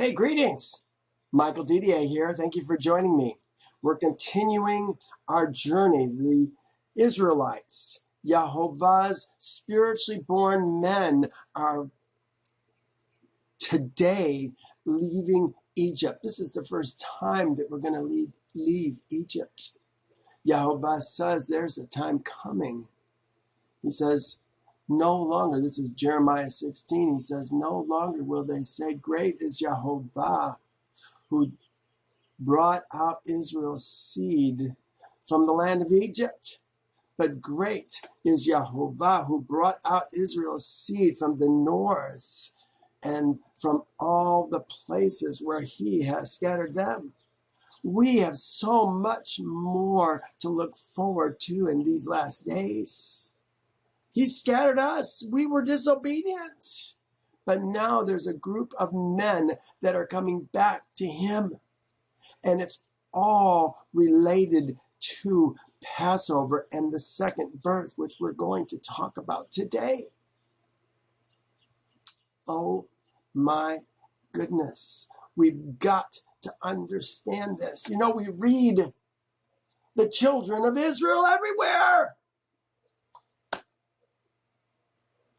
Hey, greetings. Michael Didier here. Thank you for joining me. We're continuing our journey. The Israelites, Yahovah's spiritually born men, are today leaving Egypt. This is the first time that we're going to leave Egypt. Yahovah says there's a time coming. He says, no longer, this is Jeremiah 16, he says, no longer will they say, great is Yahovah, who brought out Israel's seed from the land of Egypt. But great is Yahovah, who brought out Israel's seed from the north and from all the places where he has scattered them. We have so much more to look forward to in these last days. He scattered us. We were disobedient. But now there's a group of men that are coming back to him. And it's all related to Passover and the second birth, which we're going to talk about today. Oh my goodness. We've got to understand this. You know, we read the children of Israel everywhere.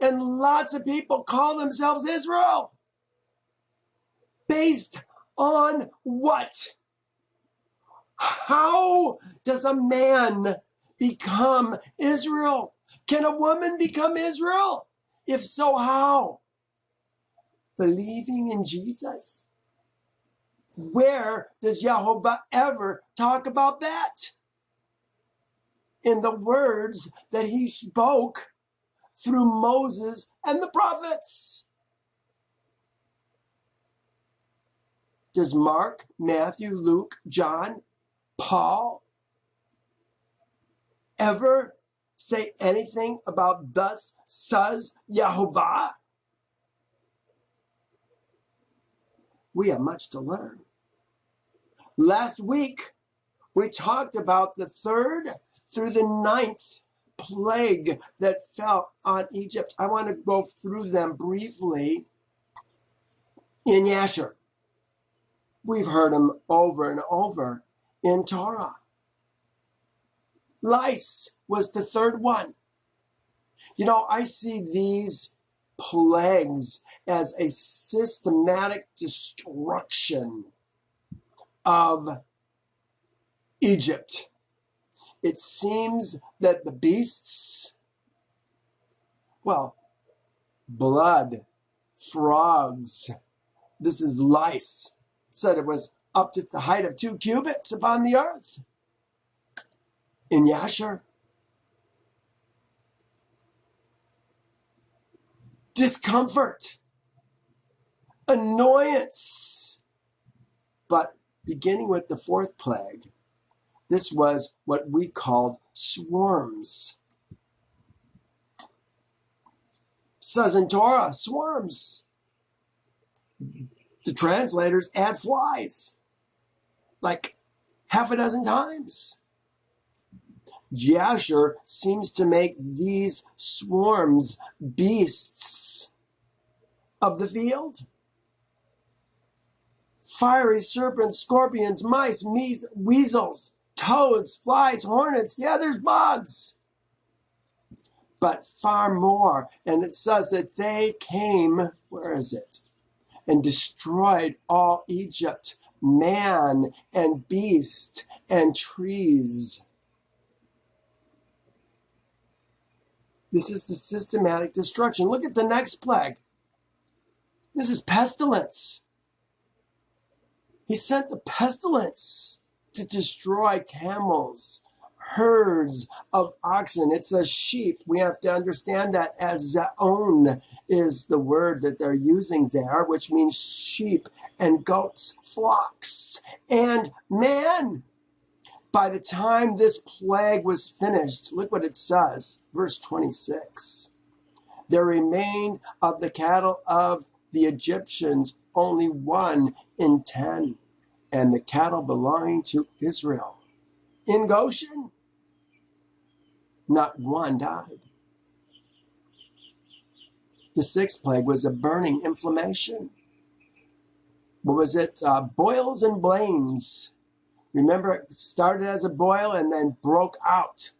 And lots of people call themselves Israel. Based on what? How does a man become Israel? Can a woman become Israel? If so, how? Believing in Jesus? Where does Yahovah ever talk about that? In the words that he spoke through Moses and the prophets. Does Mark, Matthew, Luke, John, Paul ever say anything about thus says Yahovah? We have much to learn. Last week, we talked about the 3rd through the 9th plague that fell on Egypt. I want to go through them briefly in Yasher. We've heard them over and over in Torah. Lice was the 3rd one. You know, I see these plagues as a systematic destruction of Egypt. It seems that the beasts, well, blood, frogs, this is lice, said it was up to the height of 2 cubits upon the earth. In Yasher. Discomfort. Annoyance. But beginning with the 4th plague, this was what we called swarms. Says in Torah, swarms. The translators add flies, like half a dozen times. Yasher seems to make these swarms beasts of the field. Fiery serpents, scorpions, mice, weasels, toads, flies, hornets. Yeah, there's bugs. But far more. And it says that they came, where is it? And destroyed all Egypt, man and beast and trees. This is the systematic destruction. Look at the next plague. This is pestilence. He sent the pestilence to destroy camels, herds of oxen. It says sheep. We have to understand that as zaon is the word that they're using there, which means sheep and goats, flocks, and man. By the time this plague was finished, look what it says, verse 26. There remained of the cattle of the Egyptians only 1 in 10, and the cattle belonging to Israel. In Goshen, not one died. The 6th plague was a burning inflammation. what was it? Boils and blains. Remember, it started as a boil and then broke out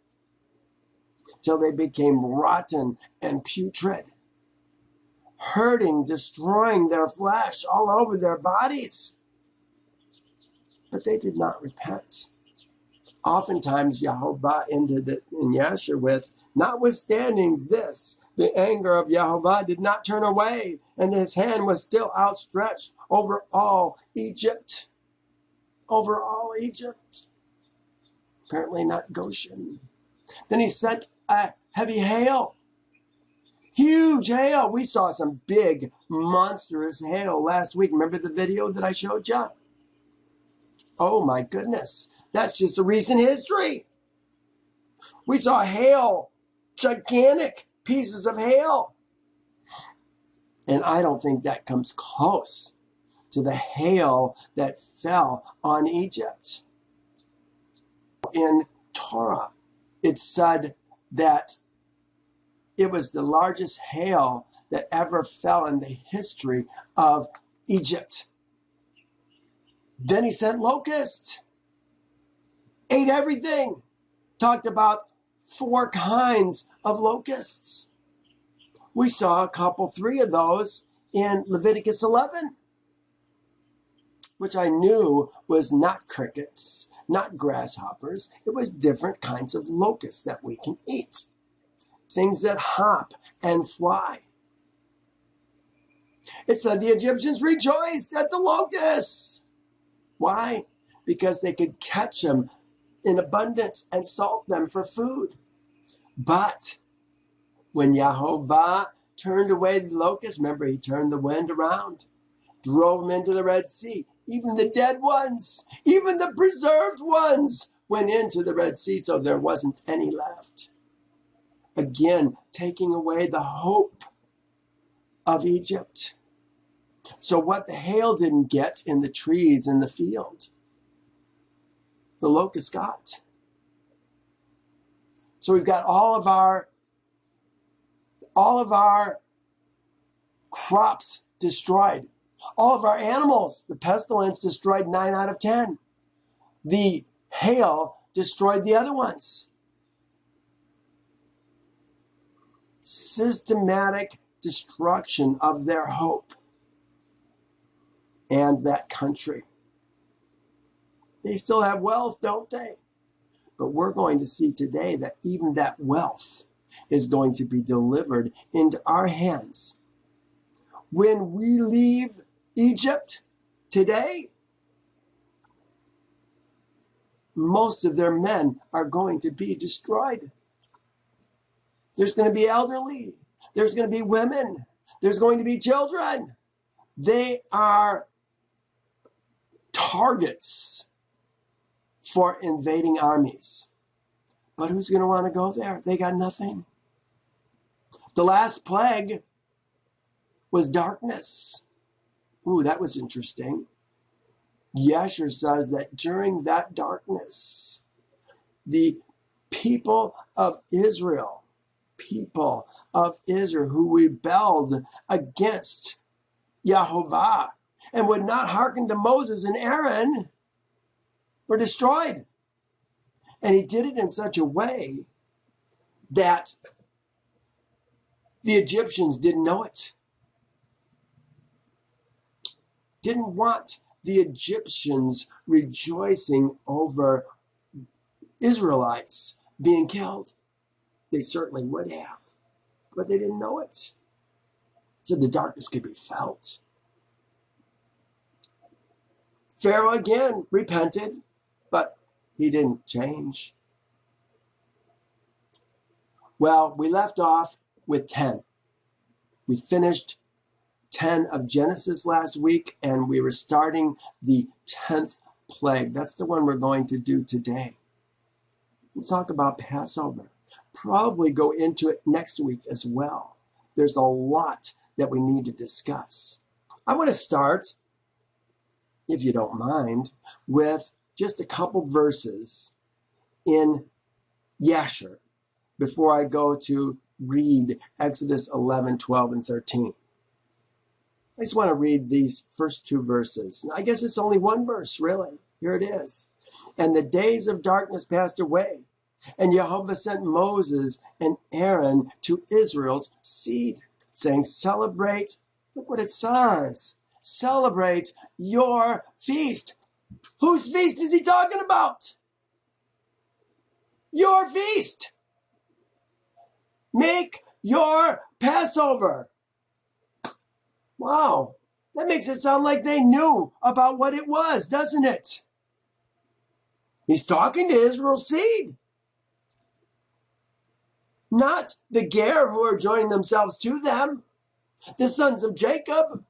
till they became rotten and putrid, hurting, destroying their flesh all over their bodies. But they did not repent. Oftentimes, Yahovah ended it in Yasher with, notwithstanding this, the anger of Yahovah did not turn away, and his hand was still outstretched over all Egypt. Over all Egypt. Apparently not Goshen. Then he sent a heavy hail. Huge hail. We saw some big, monstrous hail last week. Remember the video that I showed you? Oh my goodness. That's just a recent history. We saw hail. Gigantic pieces of hail. And I don't think that comes close to the hail that fell on Egypt. In Torah, it said that it was the largest hail that ever fell in the history of Egypt. Then he sent locusts, ate everything, talked about 4 kinds of locusts. We saw a couple, 3 of those in Leviticus 11. Which I knew was not crickets, not grasshoppers. It was different kinds of locusts that we can eat. Things that hop and fly. It said the Egyptians rejoiced at the locusts. Why? Because they could catch them in abundance and salt them for food. But when Yahovah turned away the locusts, remember he turned the wind around, drove them into the Red Sea. Even the dead ones, even the preserved ones went into the Red Sea, so there wasn't any left. Again, taking away the hope of Egypt. So what the hail didn't get in the trees in the field, the locust got. So we've got all of our crops destroyed. All of our animals, the pestilence destroyed 9 out of 10. The hail destroyed the other ones. Systematic destruction of their hope and that country. They still have wealth, don't they? But we're going to see today that even that wealth is going to be delivered into our hands. When we leave Egypt today, most of their men are going to be destroyed. There's going to be elderly. There's going to be women. There's going to be children. They are targets for invading armies. But who's going to want to go there? They got nothing. The last plague was darkness. Ooh, that was interesting. Yasher says that during that darkness, the people of Israel who rebelled against Yahovah and would not hearken to Moses and Aaron were destroyed. And he did it in such a way that the Egyptians didn't know it. Didn't want the Egyptians rejoicing over Israelites being killed. They certainly would have, but they didn't know it. So the darkness could be felt. Pharaoh again repented, but he didn't change. Well, we left off with 10. We finished 10 of Genesis last week, and we were starting the 10th plague. That's the one we're going to do today. We'll talk about Passover. Probably go into it next week as well. There's a lot that we need to discuss. I want to start, if you don't mind, with just a couple verses in Yasher before I go to read Exodus 11, 12, and 13. I just want to read these first two verses. I guess it's only one verse, really. Here it is. And the days of darkness passed away, and Jehovah sent Moses and Aaron to Israel's seed, saying, celebrate, look what it says, celebrate your feast. Whose feast is he talking about? Your feast. Make your Passover. Wow, that makes it sound like they knew about what it was, doesn't it? He's talking to Israel's seed. Not the Ger who are joining themselves to them, the sons of Jacob.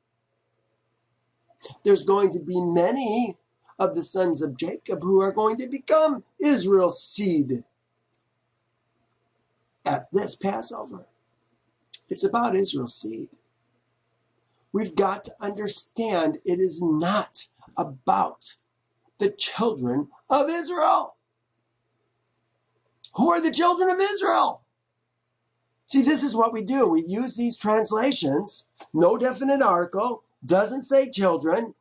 There's going to be many of the sons of Jacob who are going to become Israel's seed at this Passover. It's about Israel's seed. We've got to understand it is not about the children of Israel. Who are the children of Israel? See, this is what we do. We use these translations. No definite article. Doesn't say children.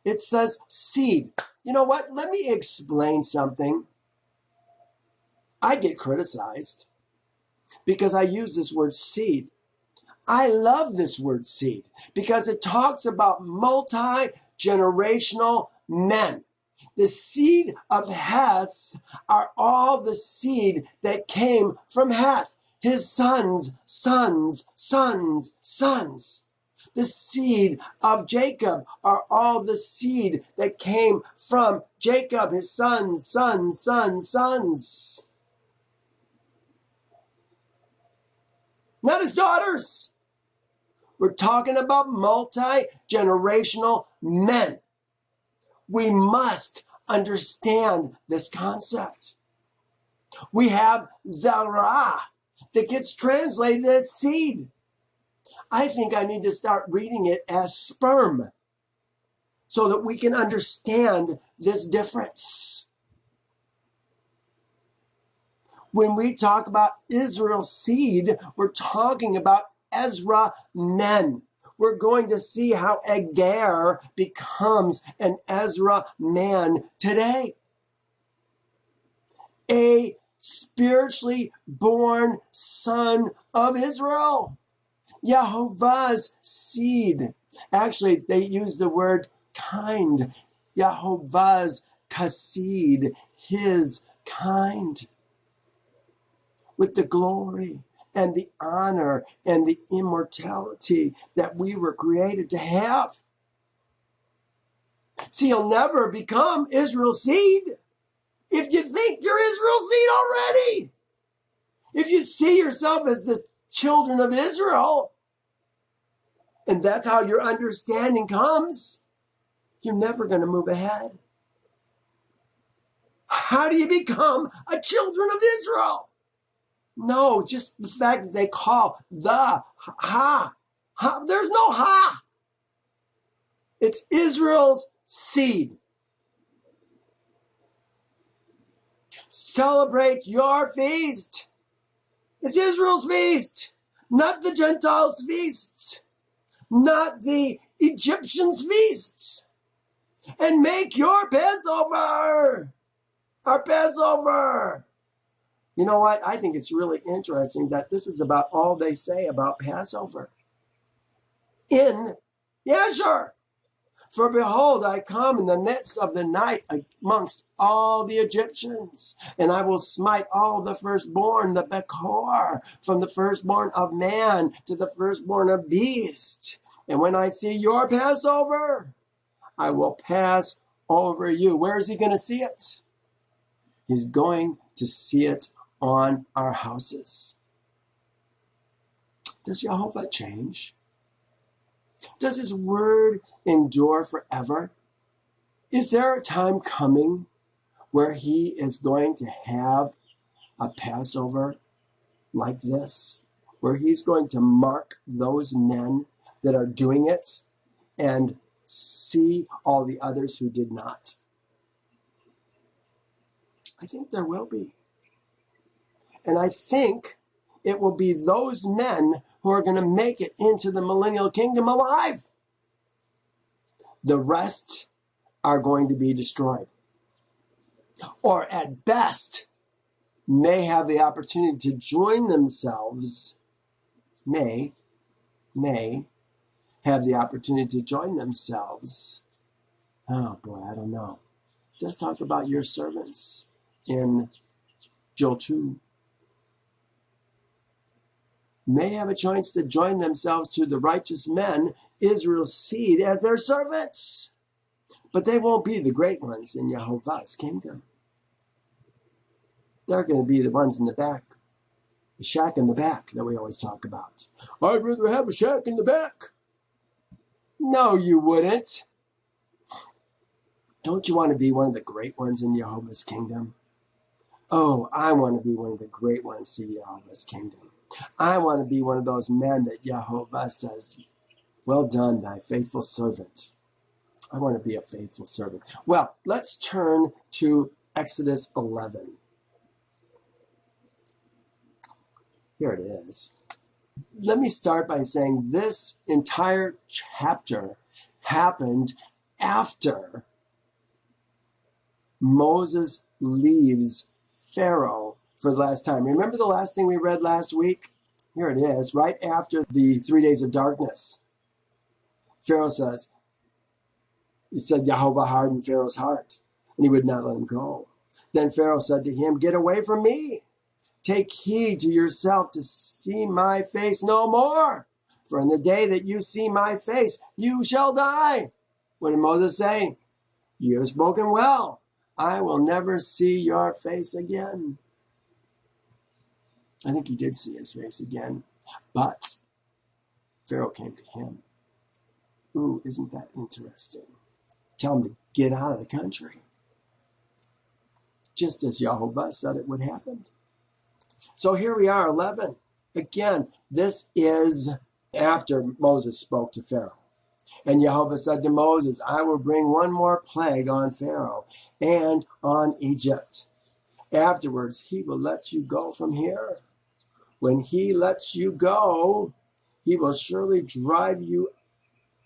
It says seed. You know what? Let me explain something. I get criticized because I use this word seed. I love this word seed because it talks about multi-generational men. The seed of Heth are all the seed that came from Heth. His sons, sons, sons, sons. The seed of Jacob are all the seed that came from Jacob, his sons, sons, sons, sons. Not his daughters. We're talking about multi-generational men. We must understand this concept. We have Zerah that gets translated as seed. I think I need to start reading it as sperm so that we can understand this difference. When we talk about Israel's seed, we're talking about Ezra men. We're going to see how Agar becomes an Ezra man today. A spiritually born son of Israel. Yehovah's seed. Actually, they use the word kind. Yehovah's kasid, his kind. With the glory and the honor and the immortality that we were created to have. See, you'll never become Israel's seed if you think you're Israel's seed already. If you see yourself as the children of Israel, and that's how your understanding comes, you're never going to move ahead. How do you become a children of Israel? No, just the fact that they call the ha. There's no ha. It's Israel's seed. Celebrate your feast. It's Israel's feast, not the Gentiles' feasts, not the Egyptians' feasts. And make your Passover. Our Passover. You know what? I think it's really interesting that this is about all they say about Passover. Sure. For behold, I come in the midst of the night amongst all the Egyptians, and I will smite all the firstborn, the Bekor, from the firstborn of man to the firstborn of beast. And when I see your Passover, I will pass over you. Where is he going to see it? He's going to see it on our houses. Does Jehovah change? Does his word endure forever? Is there a time coming where he is going to have a Passover like this, where he's going to mark those men that are doing it and see all the others who did not? I think there will be. And I think it will be those men who are going to make it into the millennial kingdom alive. The rest are going to be destroyed. Or at best, may have the opportunity to join themselves, may have the opportunity to join themselves. Oh boy, I don't know. Let's talk about your servants in Joel 2. May have a chance to join themselves to the righteous men, Israel's seed, as their servants. But they won't be the great ones in Jehovah's kingdom. They're going to be the ones in the back, the shack in the back that we always talk about. I'd rather have a shack in the back. No, you wouldn't. Don't you want to be one of the great ones in Jehovah's kingdom? Oh, I want to be one of the great ones to Jehovah's kingdom. I want to be one of those men that Jehovah says, well done, thy faithful servant. I want to be a faithful servant. Well, let's turn to Exodus 11. Here it is. Let me start by saying this entire chapter happened after Moses leaves Pharaoh for the last time. Remember the last thing we read last week? Here it is, right after the 3 days of darkness. Pharaoh says, he said, Jehovah hardened Pharaoh's heart, and he would not let him go. Then Pharaoh said to him, get away from me. Take heed to yourself to see my face no more. For in the day that you see my face, you shall die. What did Moses say? You have spoken well. I will never see your face again. I think he did see his face again, but Pharaoh came to him. Ooh, isn't that interesting? Tell him to get out of the country. Just as Jehovah said it would happen. So here we are, 11. Again, this is after Moses spoke to Pharaoh. And Jehovah said to Moses, I will bring one more plague on Pharaoh and on Egypt. Afterwards, he will let you go from here. When he lets you go, he will surely drive you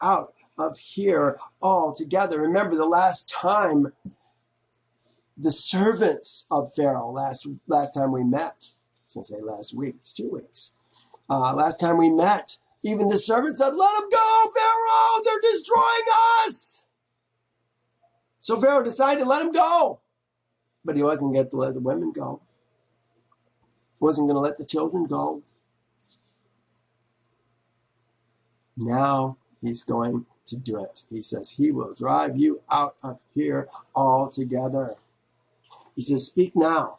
out of here altogether. Remember the last time the servants of Pharaoh, last time we met, I was going to say last week, it's 2 weeks. Last time we met, even the servants said, let them go, Pharaoh, they're destroying us. So Pharaoh decided to let him go. But he wasn't going to let the women go. He wasn't going to let the children go. Now he's going to do it. He says, he will drive you out of here altogether. He says, speak now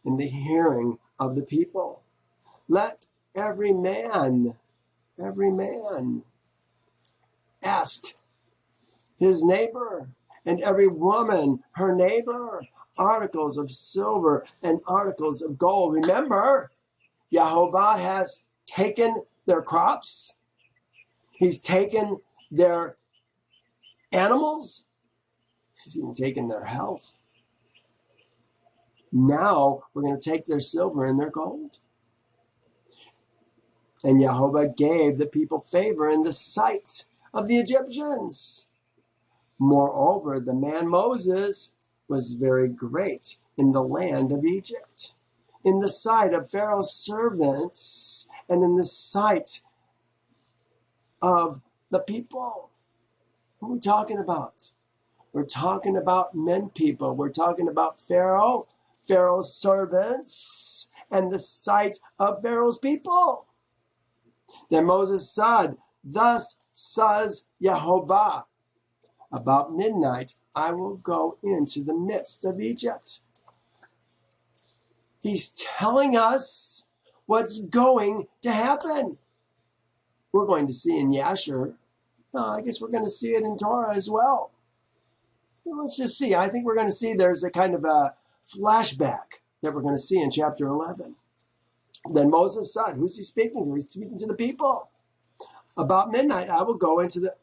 in the hearing of the people. Let every man ask his neighbor, and every woman her neighbor, articles of silver and articles of gold. Remember, Jehovah has taken their crops. He's taken their animals. He's even taken their health. Now we're going to take their silver and their gold. And Jehovah gave the people favor in the sight of the Egyptians. Moreover, the man Moses was very great in the land of Egypt, in the sight of Pharaoh's servants, and in the sight of the people. What are we talking about? We're talking about men people. We're talking about Pharaoh, Pharaoh's servants, and the sight of Pharaoh's people. Then Moses said, thus says Jehovah, about midnight I will go into the midst of Egypt. He's telling us what's going to happen. We're going to see in Yasher. I guess we're going to see it in Torah as well. Let's just see. I think we're going to see there's a kind of a flashback that we're going to see in chapter 11. Then Moses said, who's he speaking to? He's speaking to the people. About midnight, I will go into the,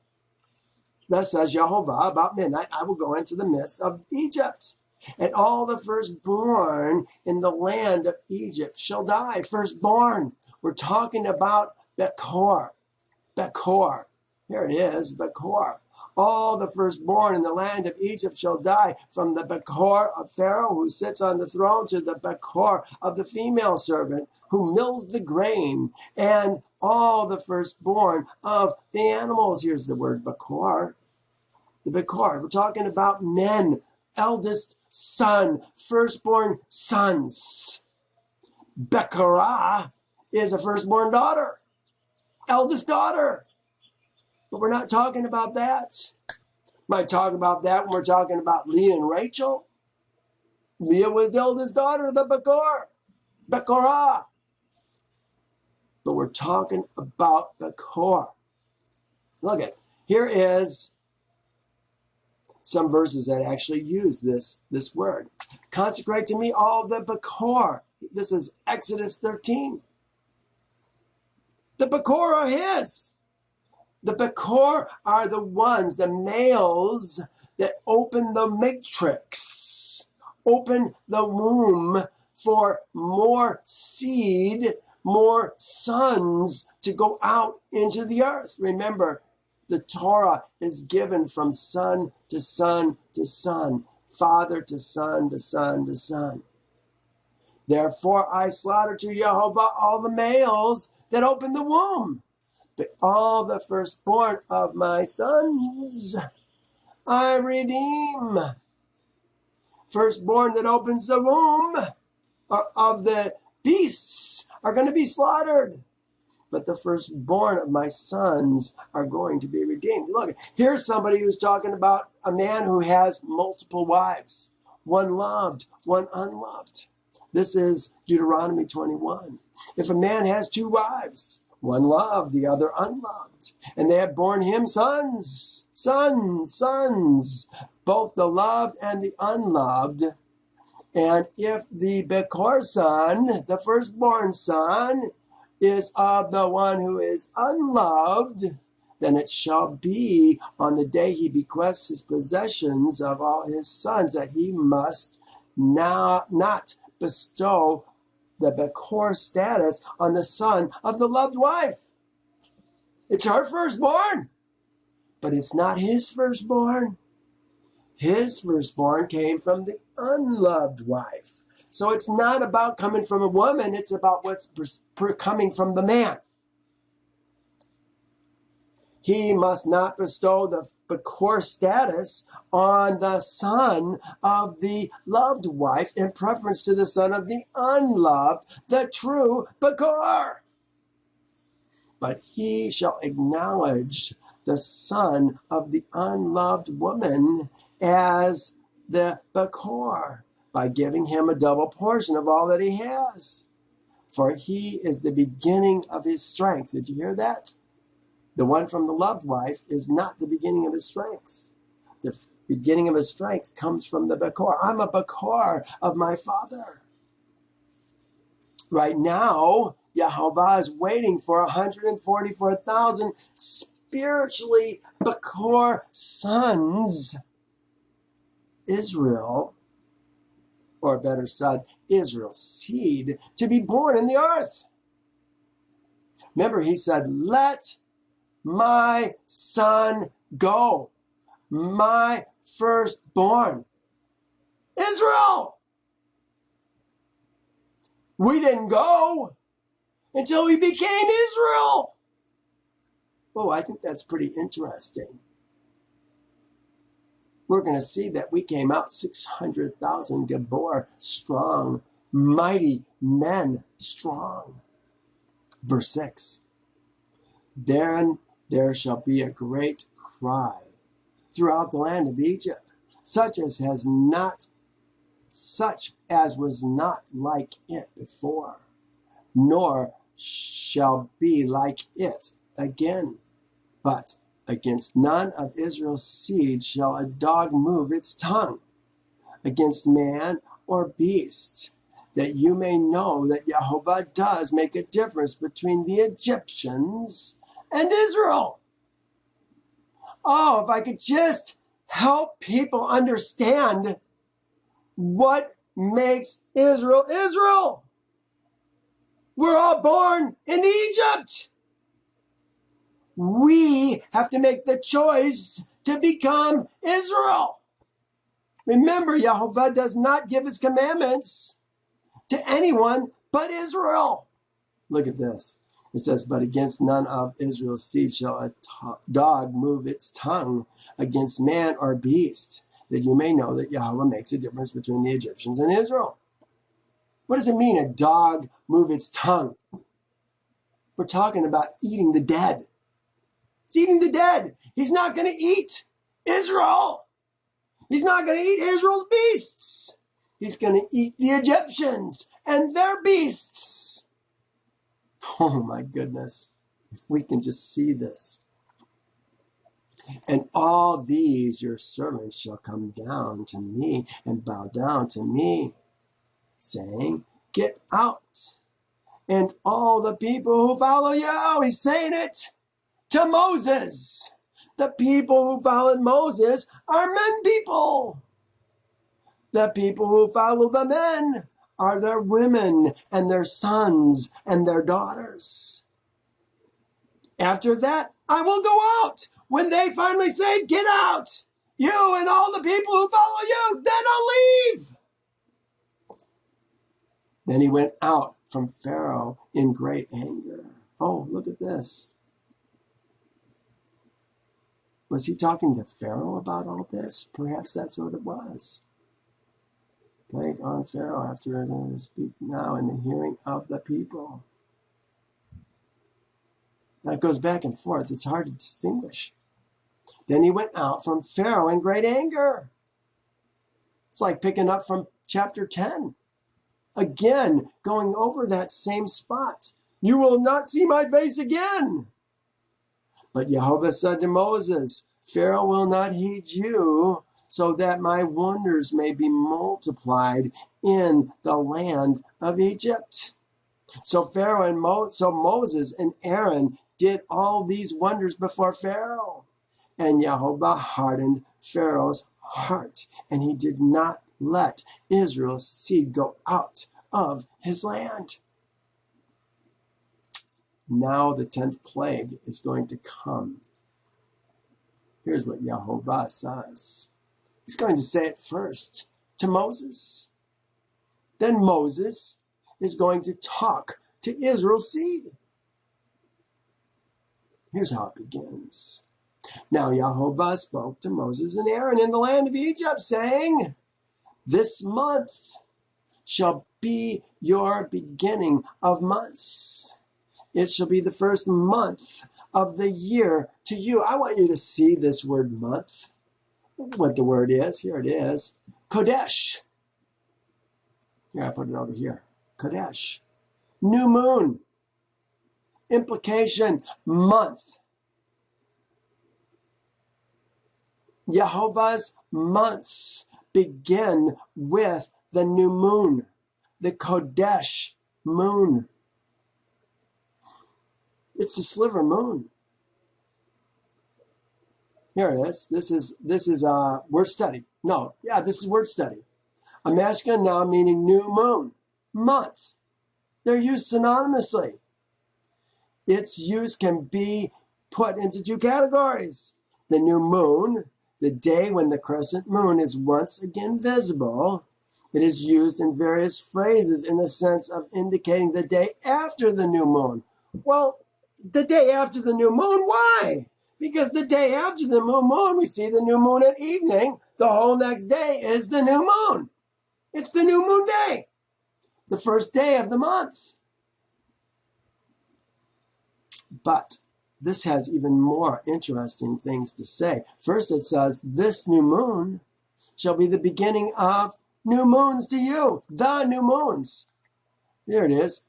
that says Jehovah, about midnight, I will go into the midst of Egypt. And all the firstborn in the land of Egypt shall die. Firstborn. We're talking about Bekor. Bekor. Here it is, Bekor. All the firstborn in the land of Egypt shall die, from the Bekor of Pharaoh who sits on the throne to the Bekor of the female servant who mills the grain, and all the firstborn of the animals. Here's the word Bekor. The Bekor, we're talking about men, eldest son, firstborn sons. Bekorah is a firstborn daughter, eldest daughter. But we're not talking about that. Might talk about that when we're talking about Leah and Rachel. Leah was the eldest daughter of the Bekorah. But we're talking about Bekor. Look at, here is some verses that actually use this word. Consecrate to me all the Bekor. This is Exodus 13. The Bekor are his. The Bekor are the ones, the males, that open the matrix, open the womb for more seed, more sons to go out into the earth. Remember, the Torah is given from son to son to son, father to son to son to son. Therefore I slaughter to Jehovah all the males that open the womb. But all the firstborn of my sons I redeem. Firstborn that opens the womb of the beasts are going to be slaughtered. But the firstborn of my sons are going to be redeemed. Look, here's somebody who's talking about a man who has multiple wives. One loved, one unloved. This is Deuteronomy 21. If a man has two wives, one loved, the other unloved, and they have borne him sons, both the loved and the unloved. And if the Bekor son, the firstborn son, is of the one who is unloved, then it shall be on the day he bequests his possessions of all his sons that he must now not bestow the Bekor status on the son of the loved wife. It's her firstborn, but it's not his firstborn. His firstborn came from the unloved wife. So it's not about coming from a woman, it's about what's coming from the man. He must not bestow the Bekor status on the son of the loved wife in preference to the son of the unloved, the true Bekor. But he shall acknowledge the son of the unloved woman as the Bekor by giving him a double portion of all that he has. For he is the beginning of his strength. Did you hear that? The one from the loved wife is not the beginning of his strength. The beginning of his strength comes from the Bekor. I'm a Bekor of my father. Right now, Yehovah is waiting for 144,000 spiritually Bekor sons, Israel, or better said, Israel's seed, to be born in the earth. Remember, he said, let my son go, my firstborn, Israel. We didn't go until we became Israel. Oh, I think that's pretty interesting. We're going to see that we came out 600,000 Gabor strong, mighty men strong. Verse 6. Then there shall be a great cry throughout the land of Egypt, such as was not like it before, nor shall be like it again. But against none of Israel's seed shall a dog move its tongue, against man or beast, that you may know that Yehovah does make a difference between the Egyptians and Israel. Oh, if I could just help people understand what makes Israel Israel. We're all born in Egypt. We have to make the choice to become Israel. Remember, Yahovah does not give his commandments to anyone but Israel. Look at this. It says, but against none of Israel's seed shall a dog move its tongue against man or beast, that you may know that Yahweh makes a difference between the Egyptians and Israel. What does it mean, a dog move its tongue? We're talking about eating the dead. It's eating the dead. He's not going to eat Israel. He's not going to eat Israel's beasts. He's going to eat the Egyptians and their beasts. Oh my goodness. If we can just see this. And all these your servants shall come down to me and bow down to me, saying, get out. And all the people who follow you, he's saying it to Moses. The people who followed Moses are men people. The people who follow the men are their women and their sons and their daughters. After that, I will go out. When they finally say, get out, you and all the people who follow you, then I'll leave. Then he went out from Pharaoh in great anger. Oh, look at this. Was he talking to Pharaoh about all this? Perhaps that's what it was. Plague on Pharaoh after to speak now in the hearing of the people. That goes back and forth. It's hard to distinguish. Then he went out from Pharaoh in great anger. It's like picking up from chapter 10. Again, going over that same spot. You will not see my face again. But Jehovah said to Moses, Pharaoh will not heed you, so that my wonders may be multiplied in the land of Egypt. So Moses and Aaron did all these wonders before Pharaoh. And Jehovah hardened Pharaoh's heart, and he did not let Israel's seed go out of his land. Now the 10th plague is going to come. Here's what Jehovah says. He's going to say it first to Moses. Then Moses is going to talk to Israel's seed. Here's how it begins. Now Jehovah spoke to Moses and Aaron in the land of Egypt, saying, this month shall be your beginning of months. It shall be the first month of the year to you. I want you to see this word month. What the word is. Here it is. Kodesh. Here, I put it over here. Kodesh. New moon. Implication, month. Jehovah's months begin with the new moon, the Kodesh moon. It's the sliver moon. Here it is. This is word study. No, yeah, this is word study. A masculine noun meaning new moon, month. They're used synonymously. Its use can be put into two categories. The new moon, the day when the crescent moon is once again visible. It is used in various phrases in the sense of indicating the day after the new moon. Well, the day after the new moon, why? Because the day after the new moon, we see the new moon at evening. The whole next day is the new moon. It's the new moon day, the first day of the month. But this has even more interesting things to say. First, it says, this new moon shall be the beginning of new moons to you. The new moons. There it is.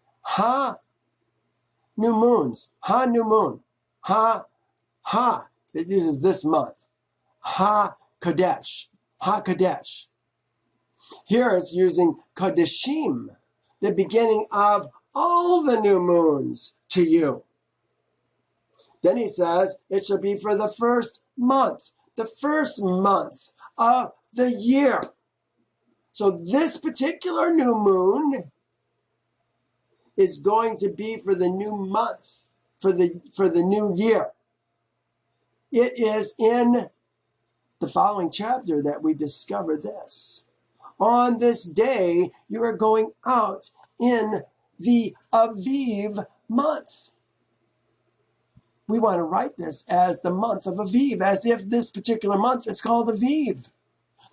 New moons. New moon. It uses this month. Kodesh. Kodesh. Here it's using Kodeshim, the beginning of all the new moons to you. Then he says, it shall be for the first month of the year. So this particular new moon is going to be for the new month, for the new year. It is in the following chapter that we discover this. On this day, you are going out in the Aviv month. We want to write this as the month of Aviv, as if this particular month is called Aviv.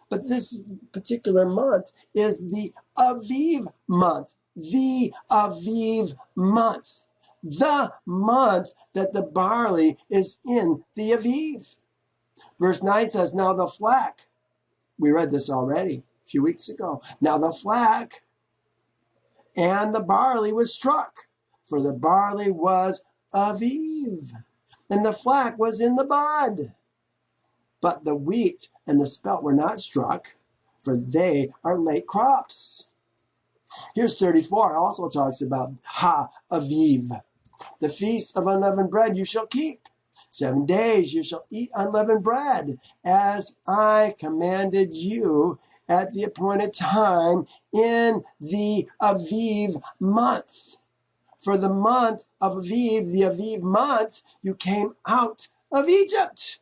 But this particular month is the Aviv month. The Aviv month. The month that the barley is in the Aviv. Verse 9 says, now the flax, we read this already a few weeks ago. Now the flax and the barley was struck, for the barley was Aviv, and the flax was in the bud. But the wheat and the spelt were not struck, for they are late crops. Here's 34, also talks about Ha-Aviv. The feast of unleavened bread you shall keep. 7 days you shall eat unleavened bread, as I commanded you at the appointed time in the Aviv month. For the month of Aviv, the Aviv month, you came out of Egypt.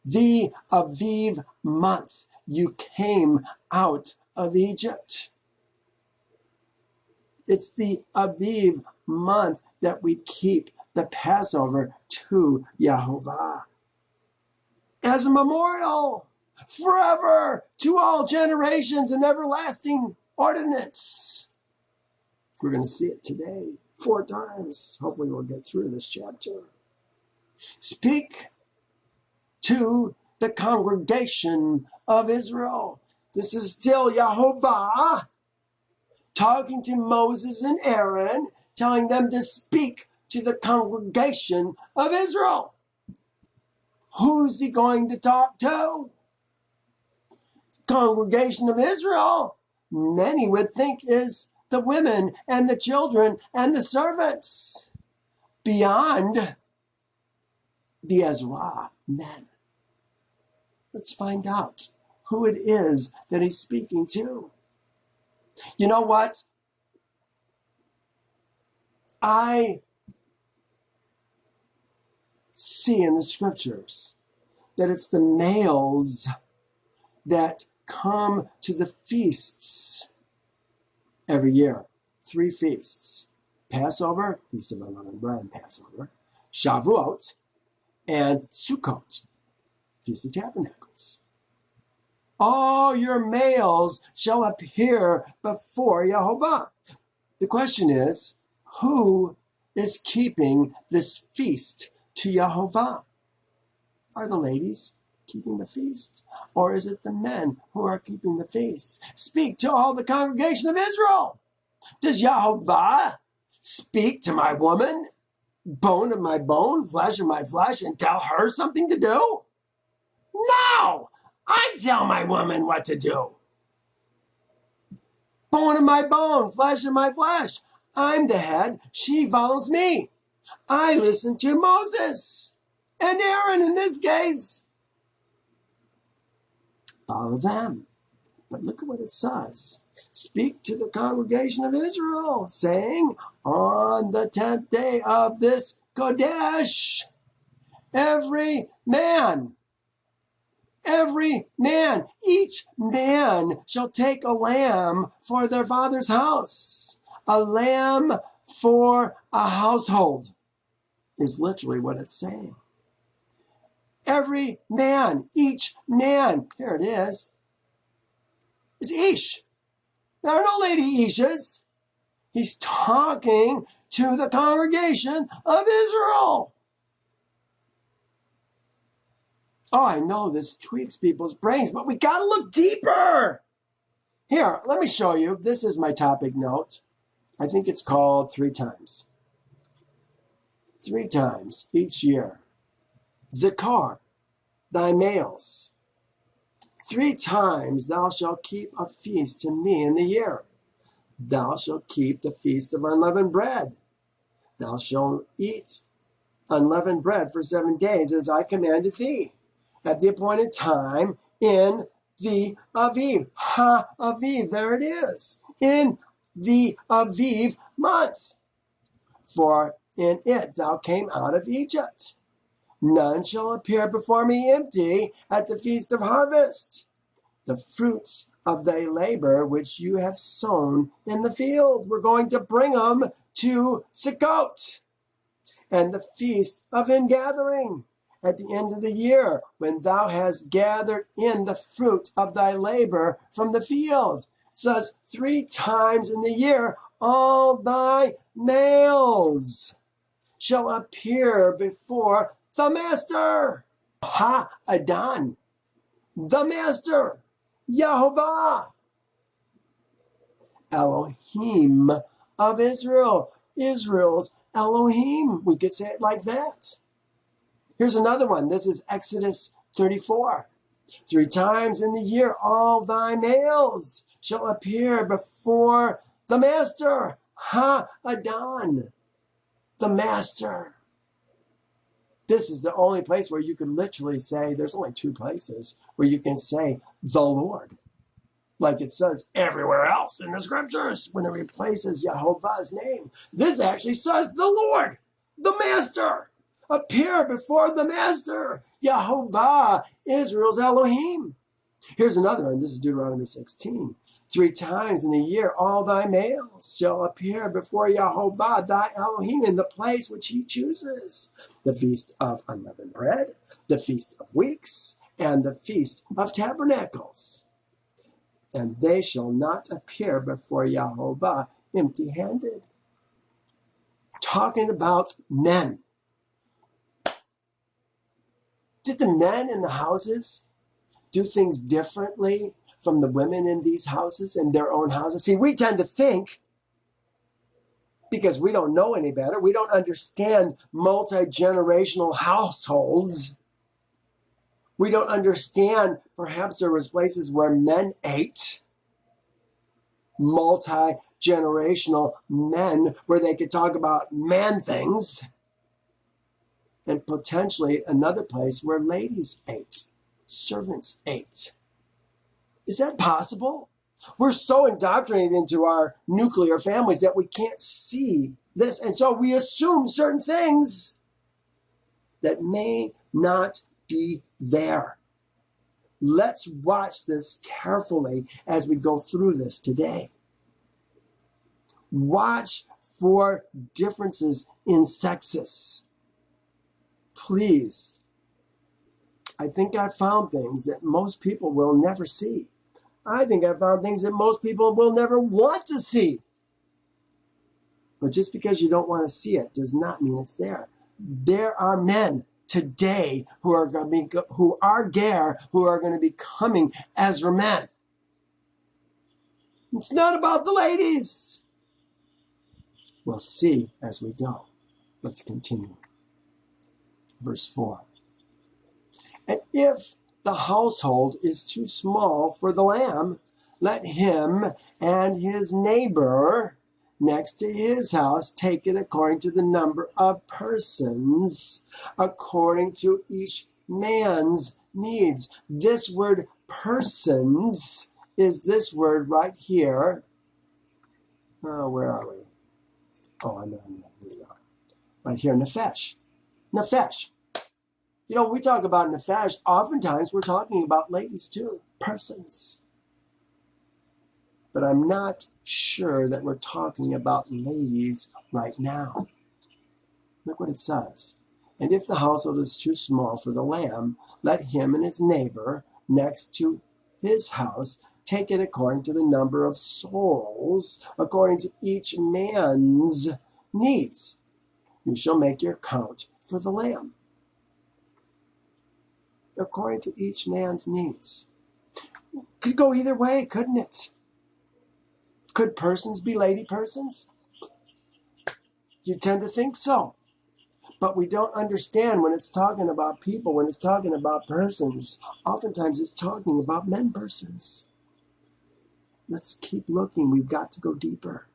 The Aviv month, you came out of Egypt. It's the Aviv month that we keep the Passover to Yahovah as a memorial forever to all generations, an everlasting ordinance. We're going to see it today 4 times. Hopefully we'll get through this chapter. Speak to the congregation of Israel. This is still Yahovah talking to Moses and Aaron, telling them to speak to the congregation of Israel. Who's he going to talk to? Congregation of Israel, many would think, is the women and the children and the servants, beyond the Ezra men. Let's find out who it is that he's speaking to. You know what? I see in the scriptures that it's the males that come to the feasts every year. 3 feasts. Passover, Feast of Unleavened Bread, Passover. Shavuot, and Sukkot, Feast of Tabernacles. All your males shall appear before Yahovah. The question is, who is keeping this feast to Yahovah? Are the ladies keeping the feast? Or is it the men who are keeping the feast? Speak to all the congregation of Israel. Does Yahovah speak to my woman, bone of my bone, flesh of my flesh, and tell her something to do? No! I tell my woman what to do. Bone of my bone, flesh of my flesh. I'm the head. She follows me. I listen to Moses and Aaron in this case. Follow them. But look at what it says. Speak to the congregation of Israel, saying, on the 10th day of this Kodesh, every man, each man shall take a lamb for their father's house. A lamb for a household is literally what it's saying. Every man, each man, here it is Ish. There are no lady Ishas. He's talking to the congregation of Israel. Oh, I know this tweaks people's brains, but we got to look deeper. Here, let me show you. This is my topic note. I think it's called 3 times. 3 times each year. Zakar, thy males. 3 times thou shalt keep a feast to me in the year. Thou shalt keep the feast of unleavened bread. Thou shalt eat unleavened bread for 7 days, as I commanded thee, at the appointed time in the Aviv. Ha-Aviv, there it is. In the Aviv month. For in it thou came out of Egypt. None shall appear before me empty at the feast of harvest. The fruits of thy labor which you have sown in the field, we're going to bring them to Sukkot and the feast of ingathering at the end of the year, when thou hast gathered in the fruit of thy labor from the field. It says 3 times in the year, all thy males shall appear before the master. Ha-Adon, the master, Yahovah, Elohim of Israel, Israel's Elohim. We could say it like that. Here's another one. This is Exodus 34. 3 times in the year, all thy males shall appear before the master, Ha-Adon, the master. This is the only place where you can literally say, there's only 2 places where you can say the Lord, like it says everywhere else in the scriptures when it replaces Yahovah's name. This actually says the Lord, the master. Appear before the master, Yahovah, Israel's Elohim. Here's another one. This is Deuteronomy 16. 3 times in a year, all thy males shall appear before Yahovah, thy Elohim, in the place which he chooses. The feast of unleavened bread, the feast of weeks, and the feast of tabernacles. And they shall not appear before Yahovah empty-handed. Talking about men. Did the men in the houses do things differently from the women in these houses, in their own houses? See, we tend to think, because we don't know any better, we don't understand multi-generational households. We don't understand, perhaps there was places where men ate, multi-generational men, where they could talk about man things, and potentially another place where ladies ate, servants ate. Is that possible? We're so indoctrinated into our nuclear families that we can't see this. And so we assume certain things that may not be there. Let's watch this carefully as we go through this today. Watch for differences in sexes. Please. I think I found things that most people will never see. I think I found things that most people will never want to see. But just because you don't want to see it does not mean it's there. There are men today who are going to be coming Ezra men. It's not about the ladies. We'll see as we go. Let's continue. Verse 4. And if the household is too small for the lamb, let him and his neighbor next to his house take it according to the number of persons, according to each man's needs. This word persons is this word right here. Oh, where are we? Oh, I know. Here we are. Right here, nephesh. Nephesh. You know, we talk about nephesh, oftentimes we're talking about ladies too, persons. But I'm not sure that we're talking about ladies right now. Look what it says. And if the household is too small for the lamb, let him and his neighbor next to his house take it according to the number of souls, according to each man's needs. You shall make your count for the lamb, according to each man's needs. Could go either way, couldn't it? Could persons be lady persons? You tend to think so. But we don't understand when it's talking about people, when it's talking about persons. Oftentimes it's talking about men persons. Let's keep looking. We've got to go deeper.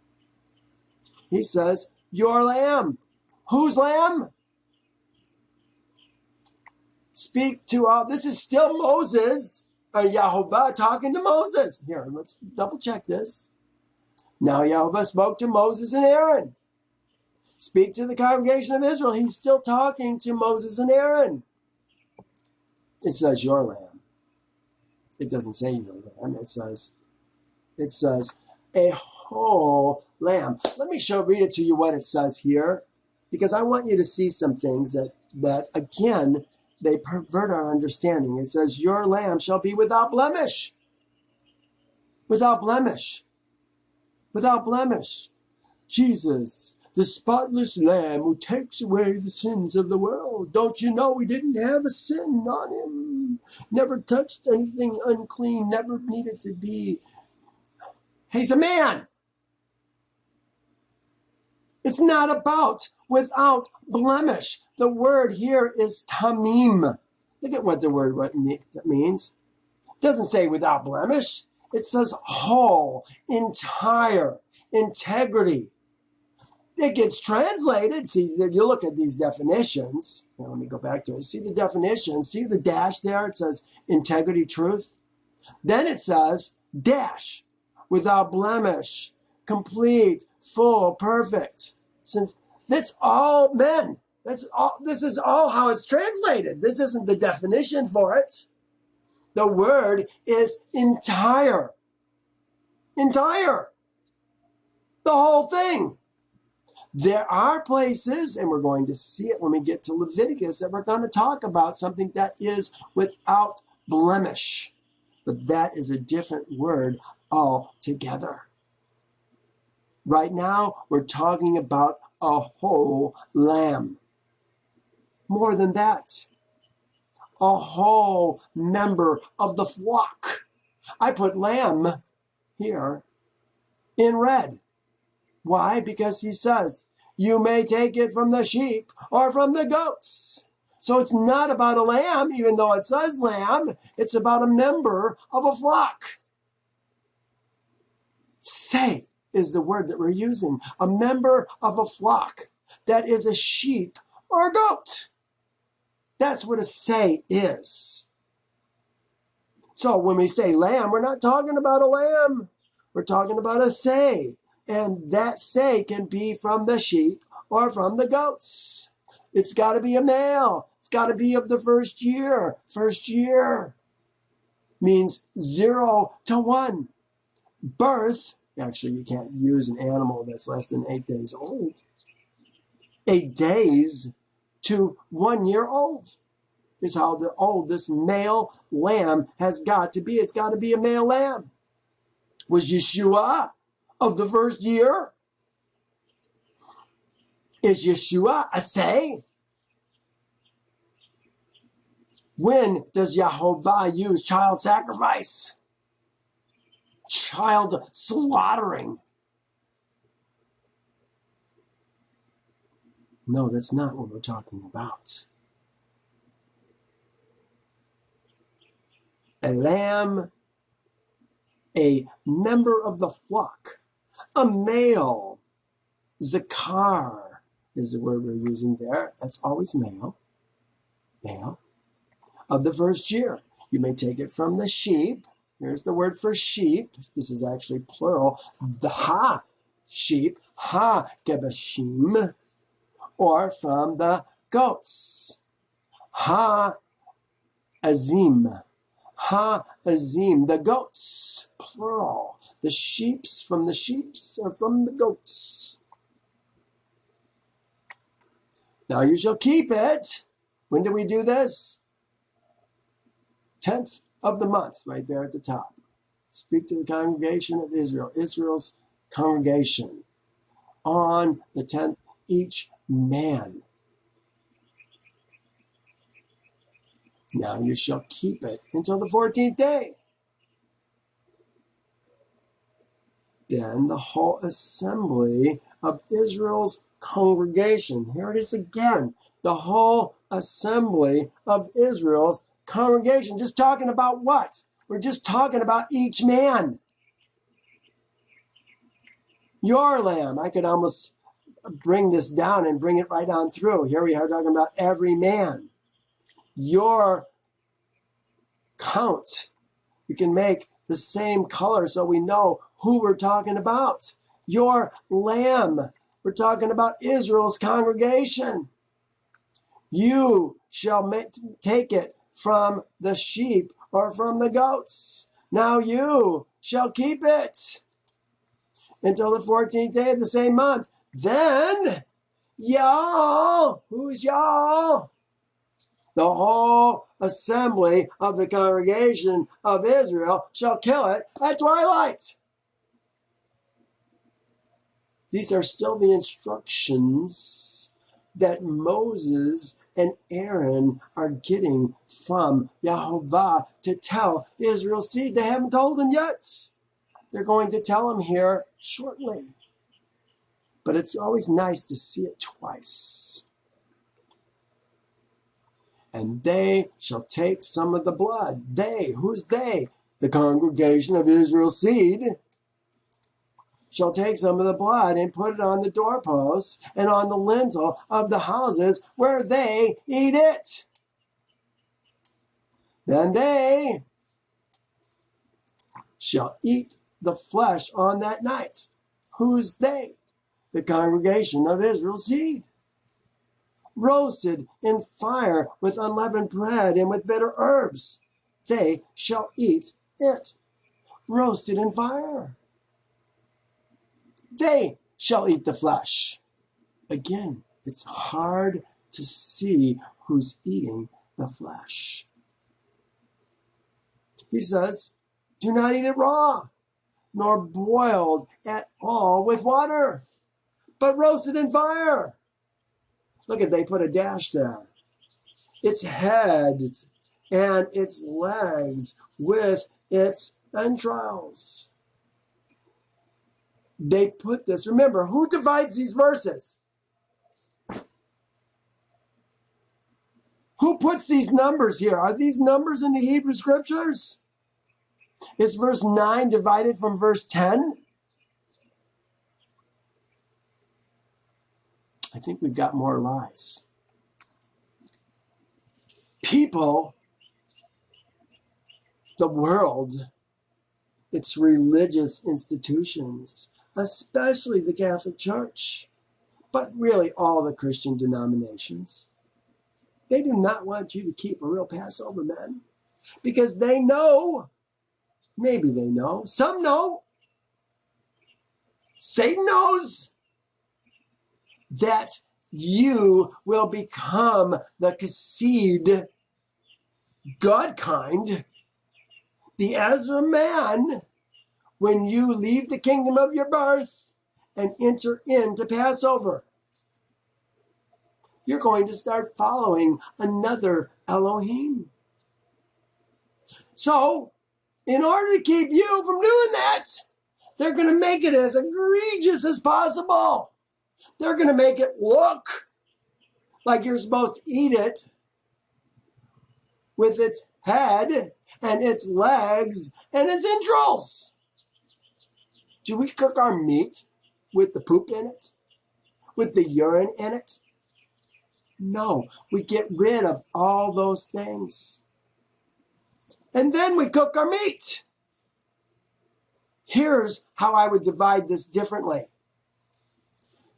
He says, your lamb. Whose lamb? Speak to all. This is still Moses, or Yahovah talking to Moses. Here, let's double check this. Now Yahovah spoke to Moses and Aaron. Speak to the congregation of Israel. He's still talking to Moses and Aaron. It says your lamb. It doesn't say your lamb. It says a whole lamb. Let me read it to you what it says here, because I want you to see some things that again, they pervert our understanding. It says, your lamb shall be without blemish. Without blemish. Without blemish. Jesus, the spotless lamb who takes away the sins of the world. Don't you know he didn't have a sin on him? Never touched anything unclean, never needed to be. He's a man. It's not about without blemish. The word here is tamim. Look at what the word means. It doesn't say without blemish. It says whole, entire, integrity. It gets translated. See, you look at these definitions. Now, let me go back to it. See the definition. See the dash there? It says integrity, truth. Then it says dash, without blemish, complete, full, perfect. Since that's all men. This is all how it's translated. This isn't the definition for it. The word is entire. Entire. The whole thing. There are places, and we're going to see it when we get to Leviticus, that we're going to talk about something that is without blemish. But that is a different word altogether. Right now, we're talking about a whole lamb. More than that, a whole member of the flock. I put lamb here in red. Why? Because he says, you may take it from the sheep or from the goats. So it's not about a lamb, even though it says lamb. It's about a member of a flock. Say is the word that we're using. A member of a flock. That is a sheep or a goat. That's what a say is. So when we say lamb, we're not talking about a lamb. We're talking about a say. And that say can be from the sheep or from the goats. It's got to be a male. It's got to be of the first year. First year means 0 to 1. Birth, actually you can't use an animal that's less than 8 days old. 8 days to 1 year old is how old this male lamb has got to be. It's got to be a male lamb. Was Yeshua of the first year? Is Yeshua a say? When does Yahovah use child sacrifice? Child slaughtering? No, that's not what we're talking about. A lamb, a member of the flock, a male, zakar is the word we're using there. That's always male, male, of the first year. You may take it from the sheep. Here's the word for sheep. This is actually plural. The ha, sheep, ha, gebashim, or from the goats. Ha, azim. Ha-azim, the goats, plural. The sheeps from the sheeps or from the goats. Now you shall keep it. When do we do this? 10th of the month, right there at the top. Speak to the congregation of Israel, Israel's congregation. On the 10th, each man. Now you shall keep it until the 14th day. Then the whole assembly of Israel's congregation. Here it is again. The whole assembly of Israel's congregation. Just talking about what? We're just talking about each man. Your lamb. I could almost bring this down and bring it right on through. Here we are talking about every man. Your count. You can make the same color so we know who we're talking about. Your lamb We're talking about Israel's congregation. You shall take it from the sheep or from the goats. Now you shall keep it until the 14th day of the same month. Then y'all, who's y'all? The whole assembly of the congregation of Israel shall kill it at twilight. These are still the instructions that Moses and Aaron are getting from Yahovah to tell Israel's seed. They haven't told them yet. They're going to tell them here shortly. But it's always nice to see it twice. And they shall take some of the blood. They, who's they? The congregation of Israel's seed shall take some of the blood and put it on the doorposts and on the lintel of the houses where they eat it. Then they shall eat the flesh on that night. Who's they? The congregation of Israel's seed. Roasted in fire with unleavened bread and with bitter herbs. They shall eat it. Roasted in fire. They shall eat the flesh. Again, it's hard to see who's eating the flesh. He says, do not eat it raw, nor boiled at all with water, but roasted in fire. Look at, they put a dash there. Its head and its legs with its entrails. They put this, remember, who divides these verses? Who puts these numbers here? Are these numbers in the Hebrew scriptures? Is verse 9 divided from verse 10? I think we've got more lies. People, the world, its religious institutions, especially the Catholic Church, but really all the Christian denominations, they do not want you to keep a real Passover, man, because they know, maybe they know, some know, Satan knows that you will become the Kassid, God kind, the Ezra man, when you leave the kingdom of your birth and enter into Passover. You're going to start following another Elohim. So, in order to keep you from doing that, they're going to make it as egregious as possible. They're going to make it look like you're supposed to eat it with its head and its legs and its entrails. Do we cook our meat with the poop in it? With the urine in it? No, we get rid of all those things. And then we cook our meat. Here's how I would divide this differently.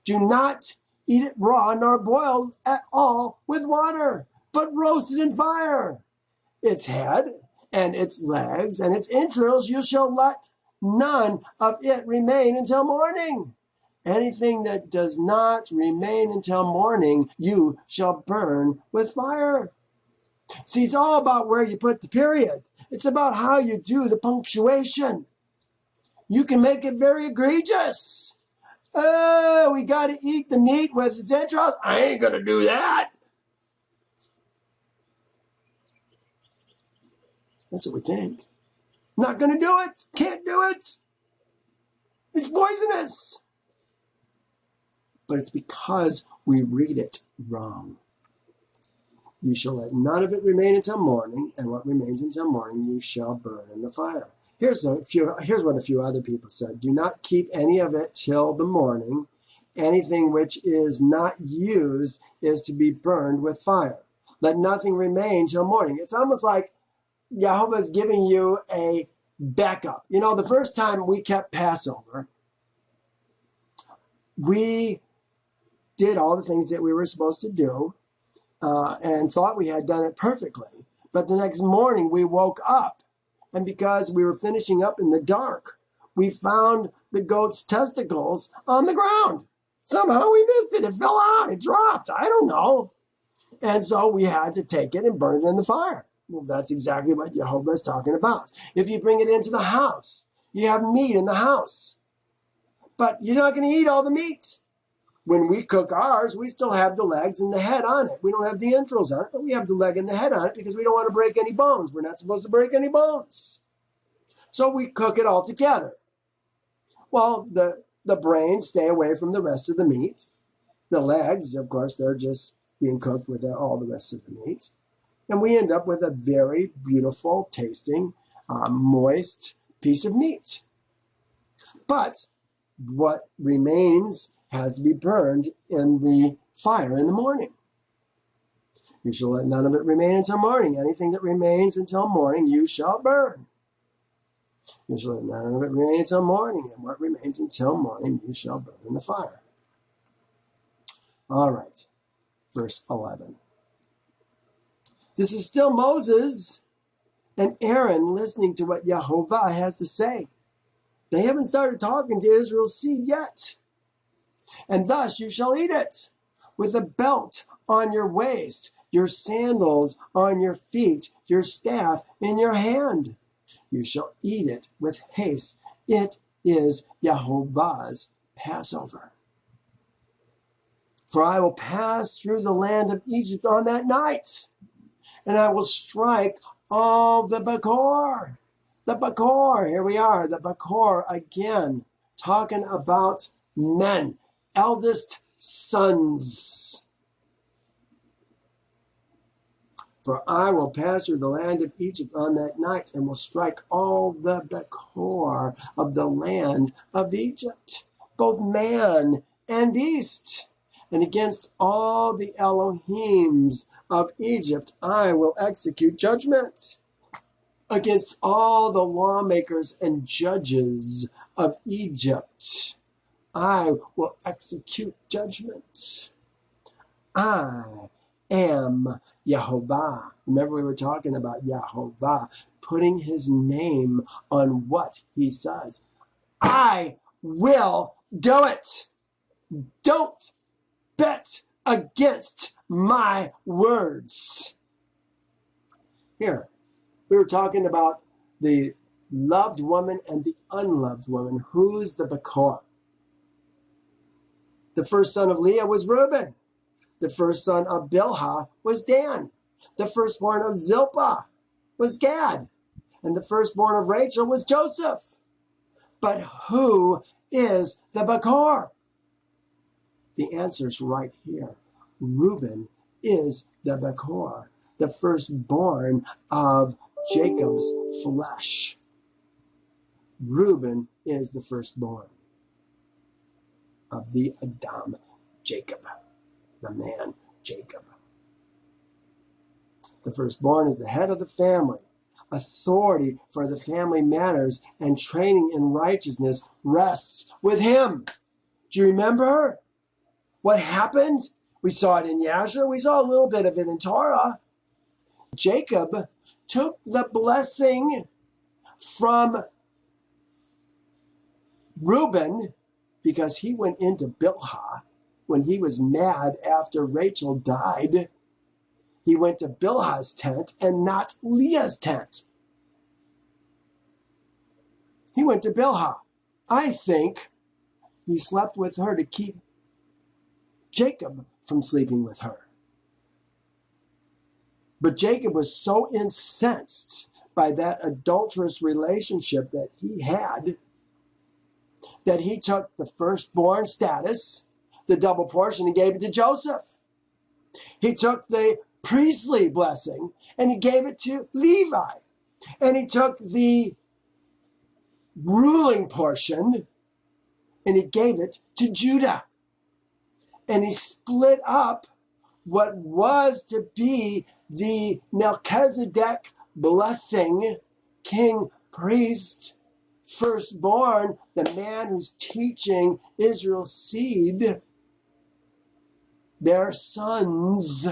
Do not eat it raw nor boiled at all with water, but roasted in fire. Its head and its legs and its entrails you shall let none of it remain until morning. Anything that does not remain until morning, you shall burn with fire. See, it's all about where you put the period. It's about how you do the punctuation. You can make it very egregious. Oh, we got to eat the meat with its entrails. I ain't going to do that. That's what we think. Not going to do it. Can't do it. It's poisonous. But it's because we read it wrong. You shall let none of it remain until morning, and what remains until morning you shall burn in the fire. Here's what a few other people said. Do not keep any of it till the morning. Anything which is not used is to be burned with fire. Let nothing remain till morning. It's almost like Yahovah is giving you a backup. You know, the first time we kept Passover, we did all the things that we were supposed to do and thought we had done it perfectly. But the next morning we woke up, and because we were finishing up in the dark, we found the goat's testicles on the ground. Somehow we missed it. It fell out. It dropped. I don't know. And so we had to take it and burn it in the fire. Well, that's exactly what Jehovah is talking about. If you bring it into the house, you have meat in the house. But you're not going to eat all the meat. When we cook ours, we still have the legs and the head on it. We don't have the entrails on it, but we have the leg and the head on it because we don't want to break any bones. We're not supposed to break any bones. So we cook it all together. Well, the brains stay away from the rest of the meat. The legs, of course, they're just being cooked with all the rest of the meat. And we end up with a very beautiful tasting, moist piece of meat. But what remains has to be burned in the fire in the morning. You shall let none of it remain until morning. Anything that remains until morning you shall burn. You shall let none of it remain until morning, and what remains until morning you shall burn in the fire. All right, verse 11. This is still Moses and Aaron listening to what Jehovah has to say. They haven't started talking to Israel's seed yet. And thus you shall eat it, with a belt on your waist, your sandals on your feet, your staff in your hand. You shall eat it with haste. It is Jehovah's Passover. For I will pass through the land of Egypt on that night, and I will strike all the Bakor. The Bakor, here we are, the Bakor again, talking about men, eldest sons. For I will pass through the land of Egypt on that night and will strike all the Bakor of the land of Egypt, both man and beast. And against all the Elohims of Egypt I will execute judgment. Against all the lawmakers and judges of Egypt I will execute judgment. I am Jehovah. Remember, we were talking about Jehovah putting his name on what he says. I will do it. Don't bet against my words. Here, we were talking about the loved woman and the unloved woman. Who's the Bakor? The first son of Leah was Reuben. The first son of Bilhah was Dan. The firstborn of Zilpah was Gad. And the firstborn of Rachel was Joseph. But who is the Bakor? The answer's right here. Reuben is the Bakor, the firstborn of Jacob's flesh. Reuben is the firstborn of the Adam, Jacob, the man Jacob. The firstborn is the head of the family. Authority for the family matters and training in righteousness rests with him. Do you remember what happened? We saw it in Yasher. We saw a little bit of it in Torah. Jacob took the blessing from Reuben because he went into Bilhah when he was mad after Rachel died. He went to Bilhah's tent and not Leah's tent. He went to Bilhah. I think he slept with her to keep Jacob from sleeping with her. But Jacob was so incensed by that adulterous relationship that he had that he took the firstborn status, the double portion, and gave it to Joseph. He took the priestly blessing and he gave it to Levi. And he took the ruling portion and he gave it to Judah. And he split up what was to be the Melchizedek blessing, king, priest, firstborn, the man who's teaching Israel's seed. their sons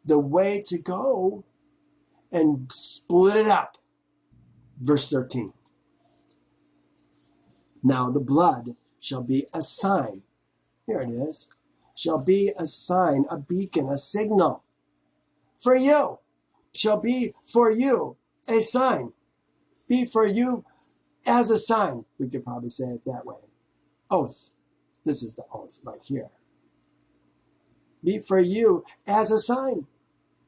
the way to go and split it up. Verse 13. Now the blood shall be a sign. Here it is. Shall be a sign, a beacon, a signal for you. Shall be for you a sign. Be for you as a sign. We could probably say it that way. Oath. This is the oath right here. Be for you as a sign.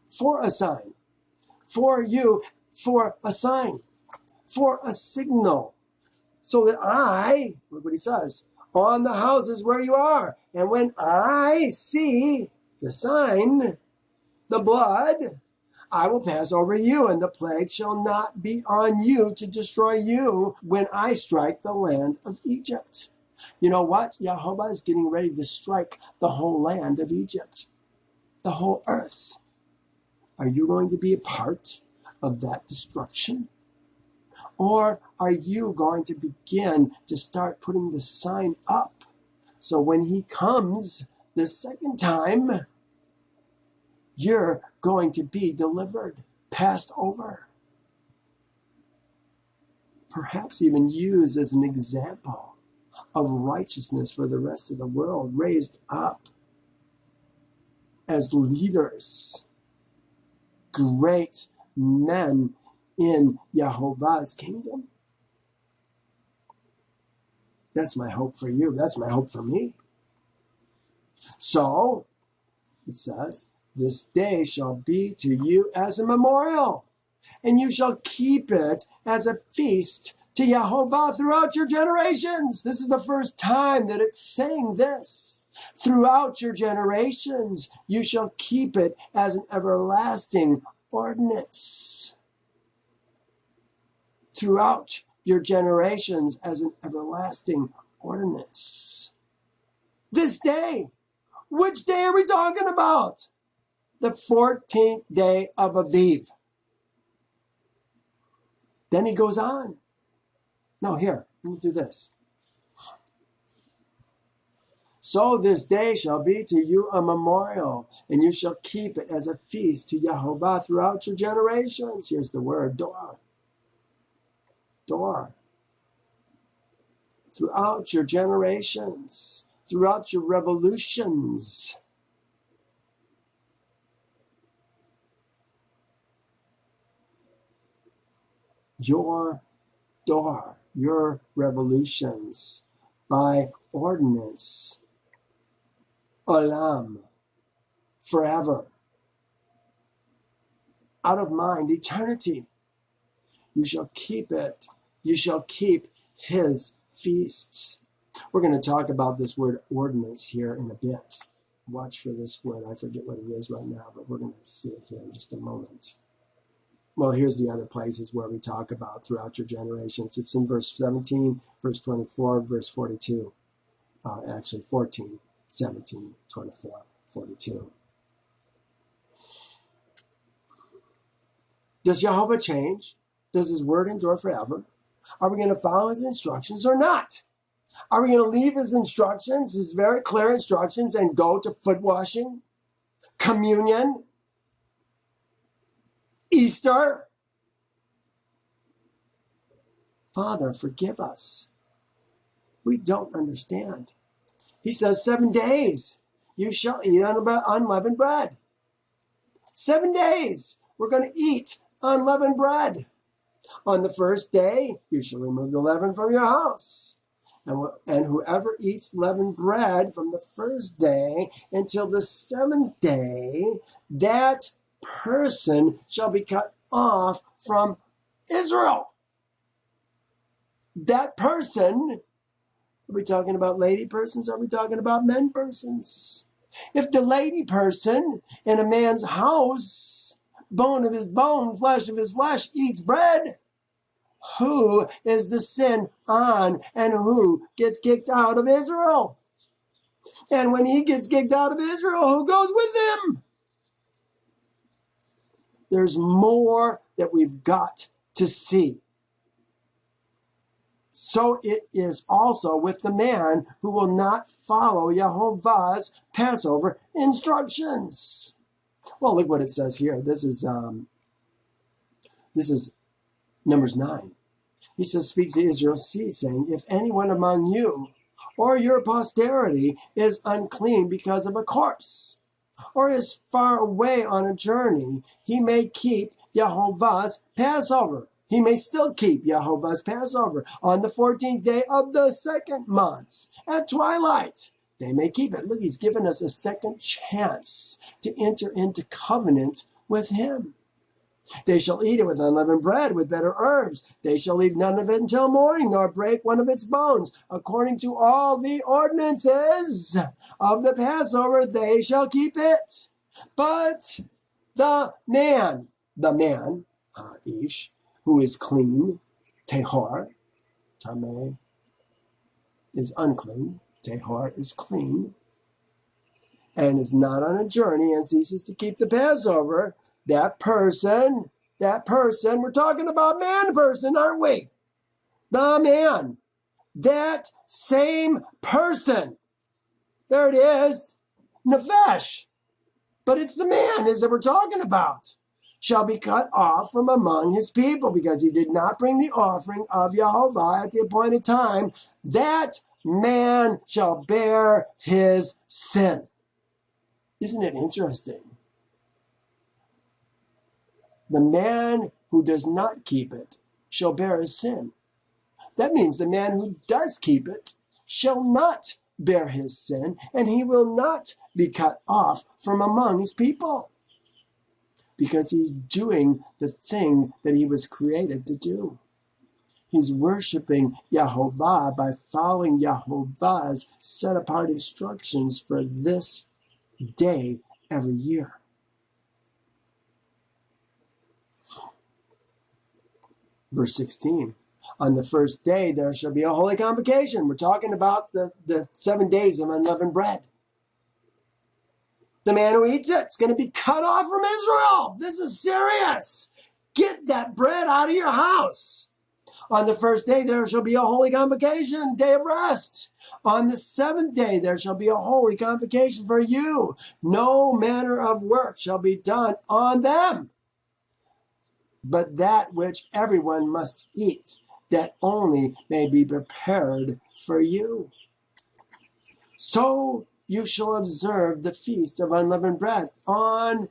For a sign. For you, for a sign. For a signal. So that I, look what he says, on the houses where you are. And when I see the sign, the blood, I will pass over you, and the plague shall not be on you to destroy you when I strike the land of Egypt. You know what? Jehovah is getting ready to strike the whole land of Egypt, the whole earth. Are you going to be a part of that destruction? Or are you going to begin to start putting the sign up? So when he comes the second time, you're going to be delivered, passed over. Perhaps even used as an example of righteousness for the rest of the world, raised up as leaders, great men in Jehovah's kingdom. That's my hope for you. That's my hope for me. So, it says, this day shall be to you as a memorial, and you shall keep it as a feast to Jehovah throughout your generations. This is the first time that it's saying this. Throughout your generations, you shall keep it as an everlasting ordinance. Throughout your generations as an everlasting ordinance. This day, which day are we talking about? The 14th day of Aviv. Then he goes on. No, here, let me do this. So this day shall be to you a memorial, and you shall keep it as a feast to Jehovah throughout your generations. Here's the word, dor. Dor. Throughout your generations, throughout your revolutions. Your dor, your revolutions, by ordinance, olam, forever, out of mind, eternity. You shall keep it. You shall keep his feasts. We're going to talk about this word ordinance here in a bit. Watch for this word. I forget what it is right now, but we're going to see it here in just a moment. Well, here's the other places where we talk about throughout your generations. It's in verse 17, verse 24, verse 42. Actually, 14, 17, 24, 42. Does Jehovah change? Does his word endure forever? Are we going to follow his instructions or not? Are we going to leave his instructions, his very clear instructions, and go to foot washing, communion, Easter? Father, forgive us. We don't understand. He says 7 days you shall eat unleavened bread. 7 days we're going to eat unleavened bread. On the first day, you shall remove the leaven from your house. And whoever eats leavened bread from the first day until the 7th day, that person shall be cut off from Israel. That person, are we talking about lady persons? Are we talking about men persons? If the lady person in a man's house, bone of his bone, flesh of his flesh, eats bread, who is the sin on and who gets kicked out of Israel? And when he gets kicked out of Israel, who goes with him? There's more that we've got to see. So it is also with the man who will not follow Yehovah's Passover instructions. Well, look what it says here. This is Numbers 9. He says, speak to Israel's seed, saying, if anyone among you or your posterity is unclean because of a corpse, or is far away on a journey, he may keep Yehovah's Passover. He may still keep Yehovah's Passover on the 14th day of the second month at twilight. They may keep it. Look, he's given us a second chance to enter into covenant with him. They shall eat it with unleavened bread, with bitter herbs. They shall leave none of it until morning, nor break one of its bones. According to all the ordinances of the Passover, they shall keep it. But the man, Ish, who is clean, Tehor, Tameh is unclean, Tehor is clean, and is not on a journey and ceases to keep the Passover, that person, we're talking about man person, aren't we? The man, that same person. There it is, Nefesh. But it's the man is that we're talking about. Shall be cut off from among his people because he did not bring the offering of Yehovah at the appointed time. That man shall bear his sin. Isn't it interesting? The man who does not keep it shall bear his sin. That means the man who does keep it shall not bear his sin, and he will not be cut off from among his people, because he's doing the thing that he was created to do. He's worshiping Yehovah by following Yehovah's set-apart instructions for this day every year. Verse 16, on the first day there shall be a holy convocation. We're talking about the 7 days of unleavened bread. The man who eats it is going to be cut off from Israel. This is serious. Get that bread out of your house. On the first day there shall be a holy convocation, day of rest. On the 7th day there shall be a holy convocation for you. No manner of work shall be done on them, but that which everyone must eat, that only may be prepared for you. So you shall observe the feast of unleavened bread. On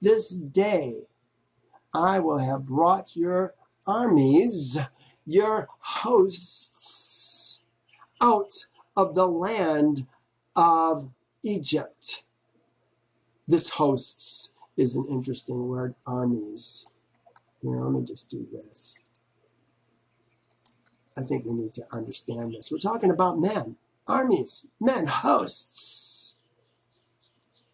this day I will have brought your armies, your hosts, out of the land of Egypt. This hosts is an interesting word, armies. Let me just do this. I think we need to understand this. We're talking about men, armies, men, hosts.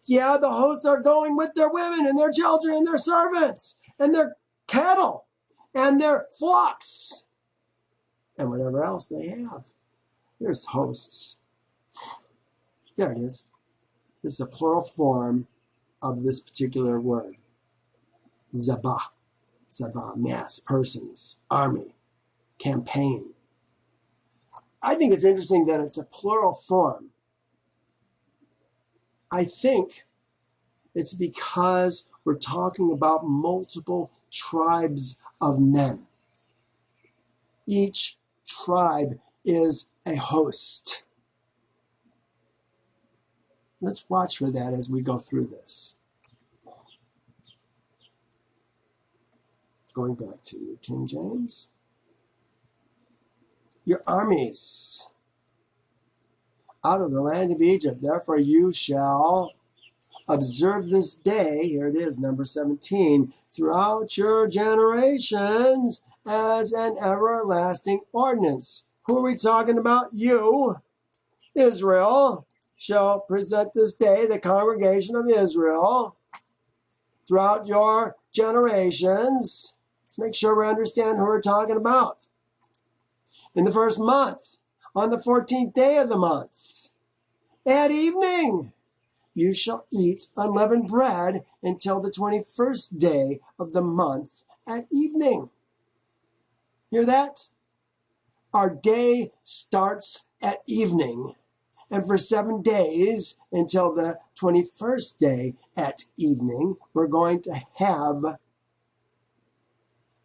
Yeah, the hosts are going with their women and their children and their servants and their cattle and their flocks and whatever else they have. There's hosts. There it is. This is a plural form of this particular word. Zabah. Zabah, mass, persons, army, campaign. I think it's interesting that it's a plural form. I think it's because we're talking about multiple tribes of men. Each tribe is a host. Let's watch for that as we go through this. Going back to New King James. Your armies out of the land of Egypt. Therefore you shall observe this day, here it is, number 17, throughout your generations as an everlasting ordinance. Who are we talking about? You, Israel, shall present this day, the congregation of Israel, throughout your generations. Let's make sure we understand who we're talking about. In the first month, on the 14th day of the month, at evening, you shall eat unleavened bread until the 21st day of the month at evening. Hear that? our day starts at evening. And for 7 days, until the 21st day at evening, we're going to have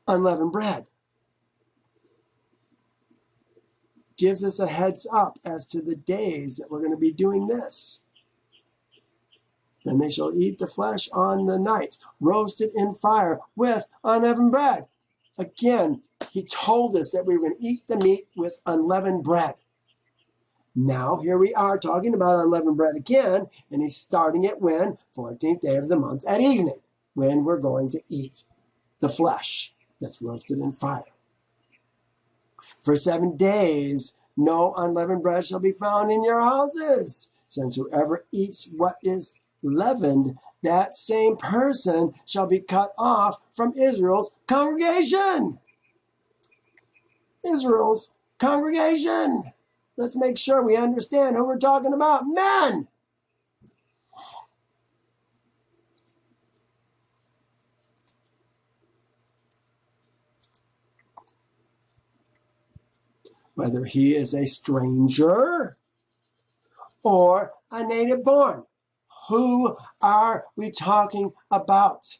unleavened bread. Gives us a heads up as to the days that we're going to be doing this. Then they shall eat the flesh on the night, roasted in fire with unleavened bread. Again, he told us that we were going to eat the meat with unleavened bread. Now, here we are talking about unleavened bread again, and he's starting it when? 14th day of the month at evening, when we're going to eat the flesh that's roasted in fire. For 7 days, no unleavened bread shall be found in your houses, since whoever eats what is leavened, that same person shall be cut off from Israel's congregation. Israel's congregation. Let's make sure we understand who we're talking about. Men! Whether he is a stranger or a native born. Who are we talking about?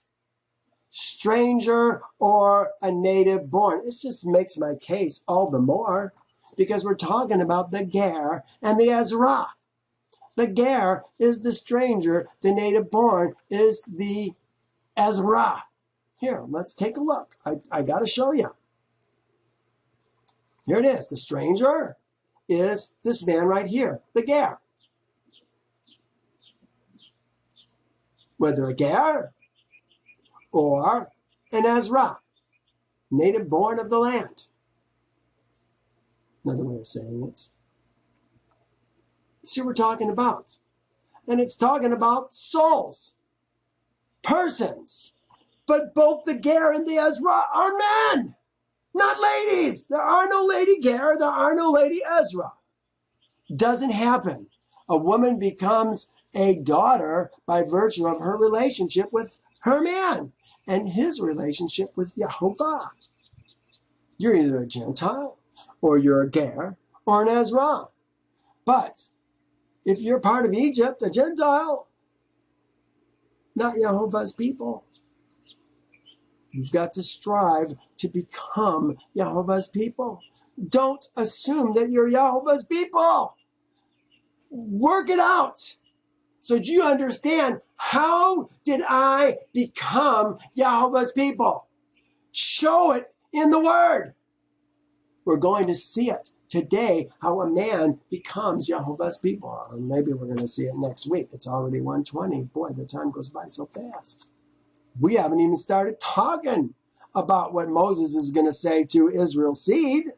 Stranger or a native born? It just makes my case all the more because we're talking about the Ger and the Ezra. The Ger is the stranger. The native born is the Ezra. Here, let's take a look. I got to show you. Here it is. The stranger is this man right here, the Ger. Whether a Ger or an Ezra, native born of the land. Another way of saying it. See what we're talking about. And it's talking about souls, persons. But both the Ger and the Ezra are men, not ladies. There are no lady Ger, there are no lady Ezra. Doesn't happen. A woman becomes a daughter by virtue of her relationship with her man and his relationship with Yehovah. You're either a Gentile or you're a Ger or an Ezra. But if you're part of Egypt, a Gentile, not Yehovah's people, you've got to strive to become Yehovah's people. Don't assume that you're Yehovah's people. Work it out. So do you understand, how did I become Yehovah's people? Show it in the Word. We're going to see it today, how a man becomes Yehovah's people. And maybe we're going to see it next week. It's already 1:20. Boy, the time goes by so fast. We haven't even started talking about what Moses is going to say to Israel's seed.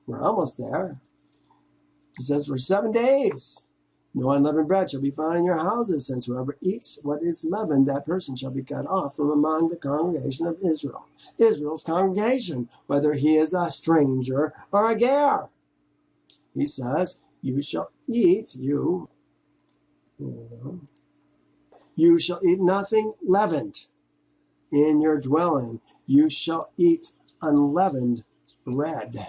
We're almost there. He says, for 7 days, no unleavened bread shall be found in your houses, since whoever eats what is leavened, that person shall be cut off from among the congregation of Israel. Israel's congregation, whether he is a stranger or a Ger. He says, you shall eat, you shall eat nothing leavened in your dwelling. You shall eat unleavened bread.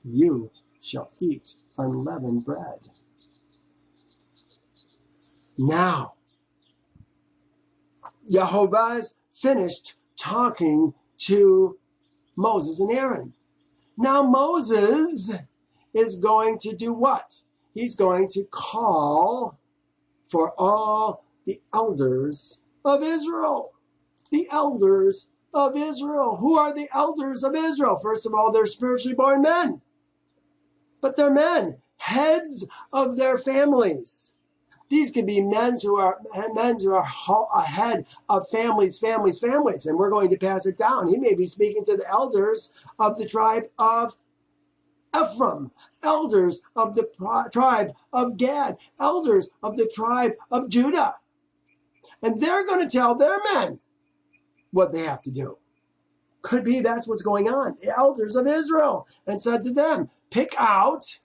You shall eat unleavened bread. Now, Yehovah's finished talking to Moses and Aaron. Now Moses is going to do what? He's going to call for all the elders of Israel. The elders of Israel. Who are the elders of Israel? First of all, they're spiritually born men. But they're men, heads of their families. These could be men who are ahead of families, and we're going to pass it down. He may be speaking to the elders of the tribe of Ephraim, elders of the tribe of Gad, elders of the tribe of Judah. And they're going to tell their men what they have to do. Could be that's what's going on. The elders of Israel, and said to them, pick out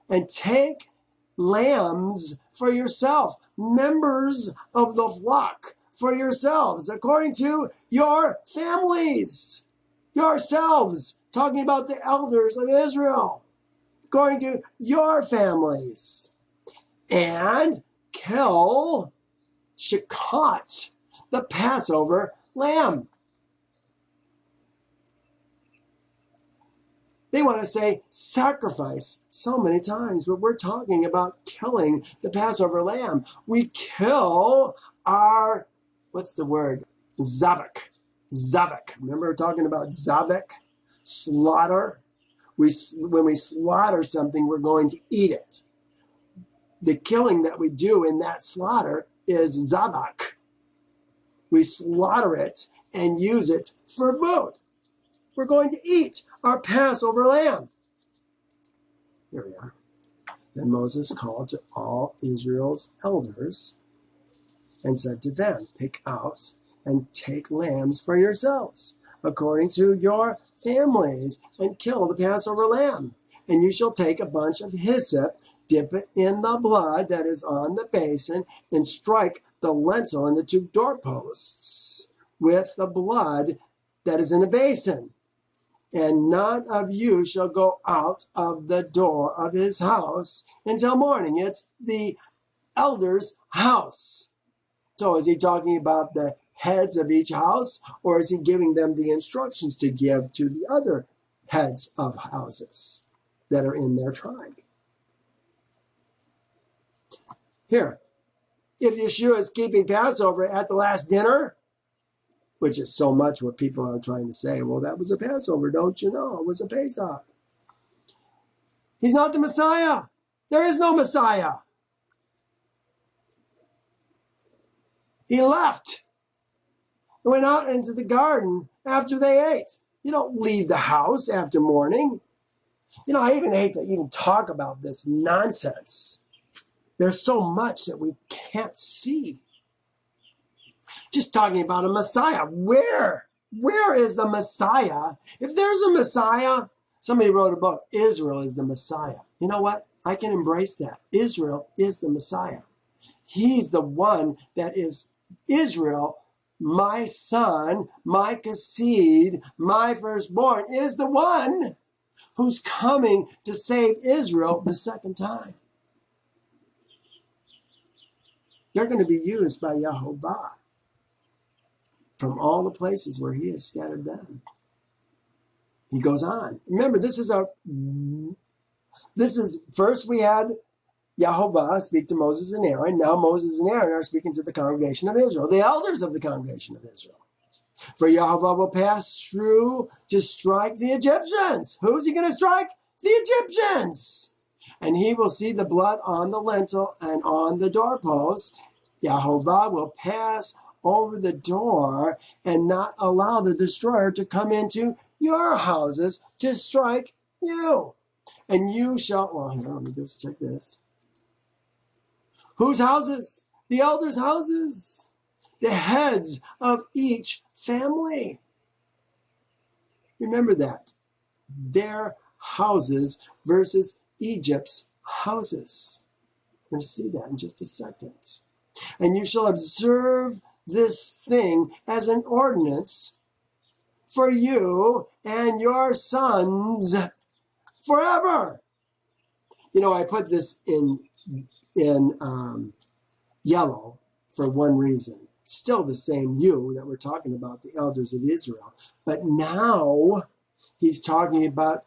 and take lambs for yourself, members of the flock for yourselves, according to your families, yourselves. talking about the elders of Israel, according to your families, and kill Shakot, the Passover lamb. They want to say sacrifice so many times, but we're talking about killing the Passover lamb. We kill our, what's the word? Zavak. Zavak. Remember we're talking about Zavak? Slaughter. When we slaughter something, we're going to eat it. The killing that we do in that slaughter is Zavak. We slaughter it and use it for food. We're going to eat our Passover lamb. Here we are. Then Moses called to all Israel's elders and said to them, pick out and take lambs for yourselves, according to your families, and kill the Passover lamb. And you shall take a bunch of hyssop, dip it in the blood that is on the basin, and strike the lintel and the 2 doorposts with the blood that is in the basin. And none of you shall go out of the door of his house until morning. It's the elder's house. So is he talking about the heads of each house, or is he giving them the instructions to give to the other heads of houses that are in their tribe? Here, if Yeshua is keeping Passover at the last dinner, which is so much what people are trying to say, well, that was a Passover, don't you know? It was a Pesach. He's not the Messiah. There is no Messiah. He left and went out into the garden after they ate. You don't leave the house after morning. You know, I even hate to even talk about this nonsense. There's so much that we can't see. Just talking about a Messiah. Where is the Messiah? If there's a Messiah, somebody wrote a book, Israel is the Messiah. You know what? I can embrace that. Israel is the Messiah. He's the one that is Israel, my son, my Kassid, my firstborn, is the one who's coming to save Israel the second time. They're going to be used by Yehovah from all the places where he has scattered them. He goes on. Remember, this is first we had Yehovah speak to Moses and Aaron. Now Moses and Aaron are speaking to the congregation of Israel, the elders of the congregation of Israel. For Yehovah will pass through to strike the Egyptians. Who's he going to strike? The Egyptians. And he will see the blood on the lintel and on the doorpost. Yehovah will pass over the door and not allow the destroyer to come into your houses to strike you. And you shall, well, here, let me just check this. Whose houses? The elders' houses. The heads of each family. Remember that. Their houses versus Egypt's houses. We're going to see that in just a second. And you shall observe this thing as an ordinance for you and your sons forever. You know, I put this in yellow for one reason. It's still the same you that we're talking about, the elders of Israel. But now he's talking about,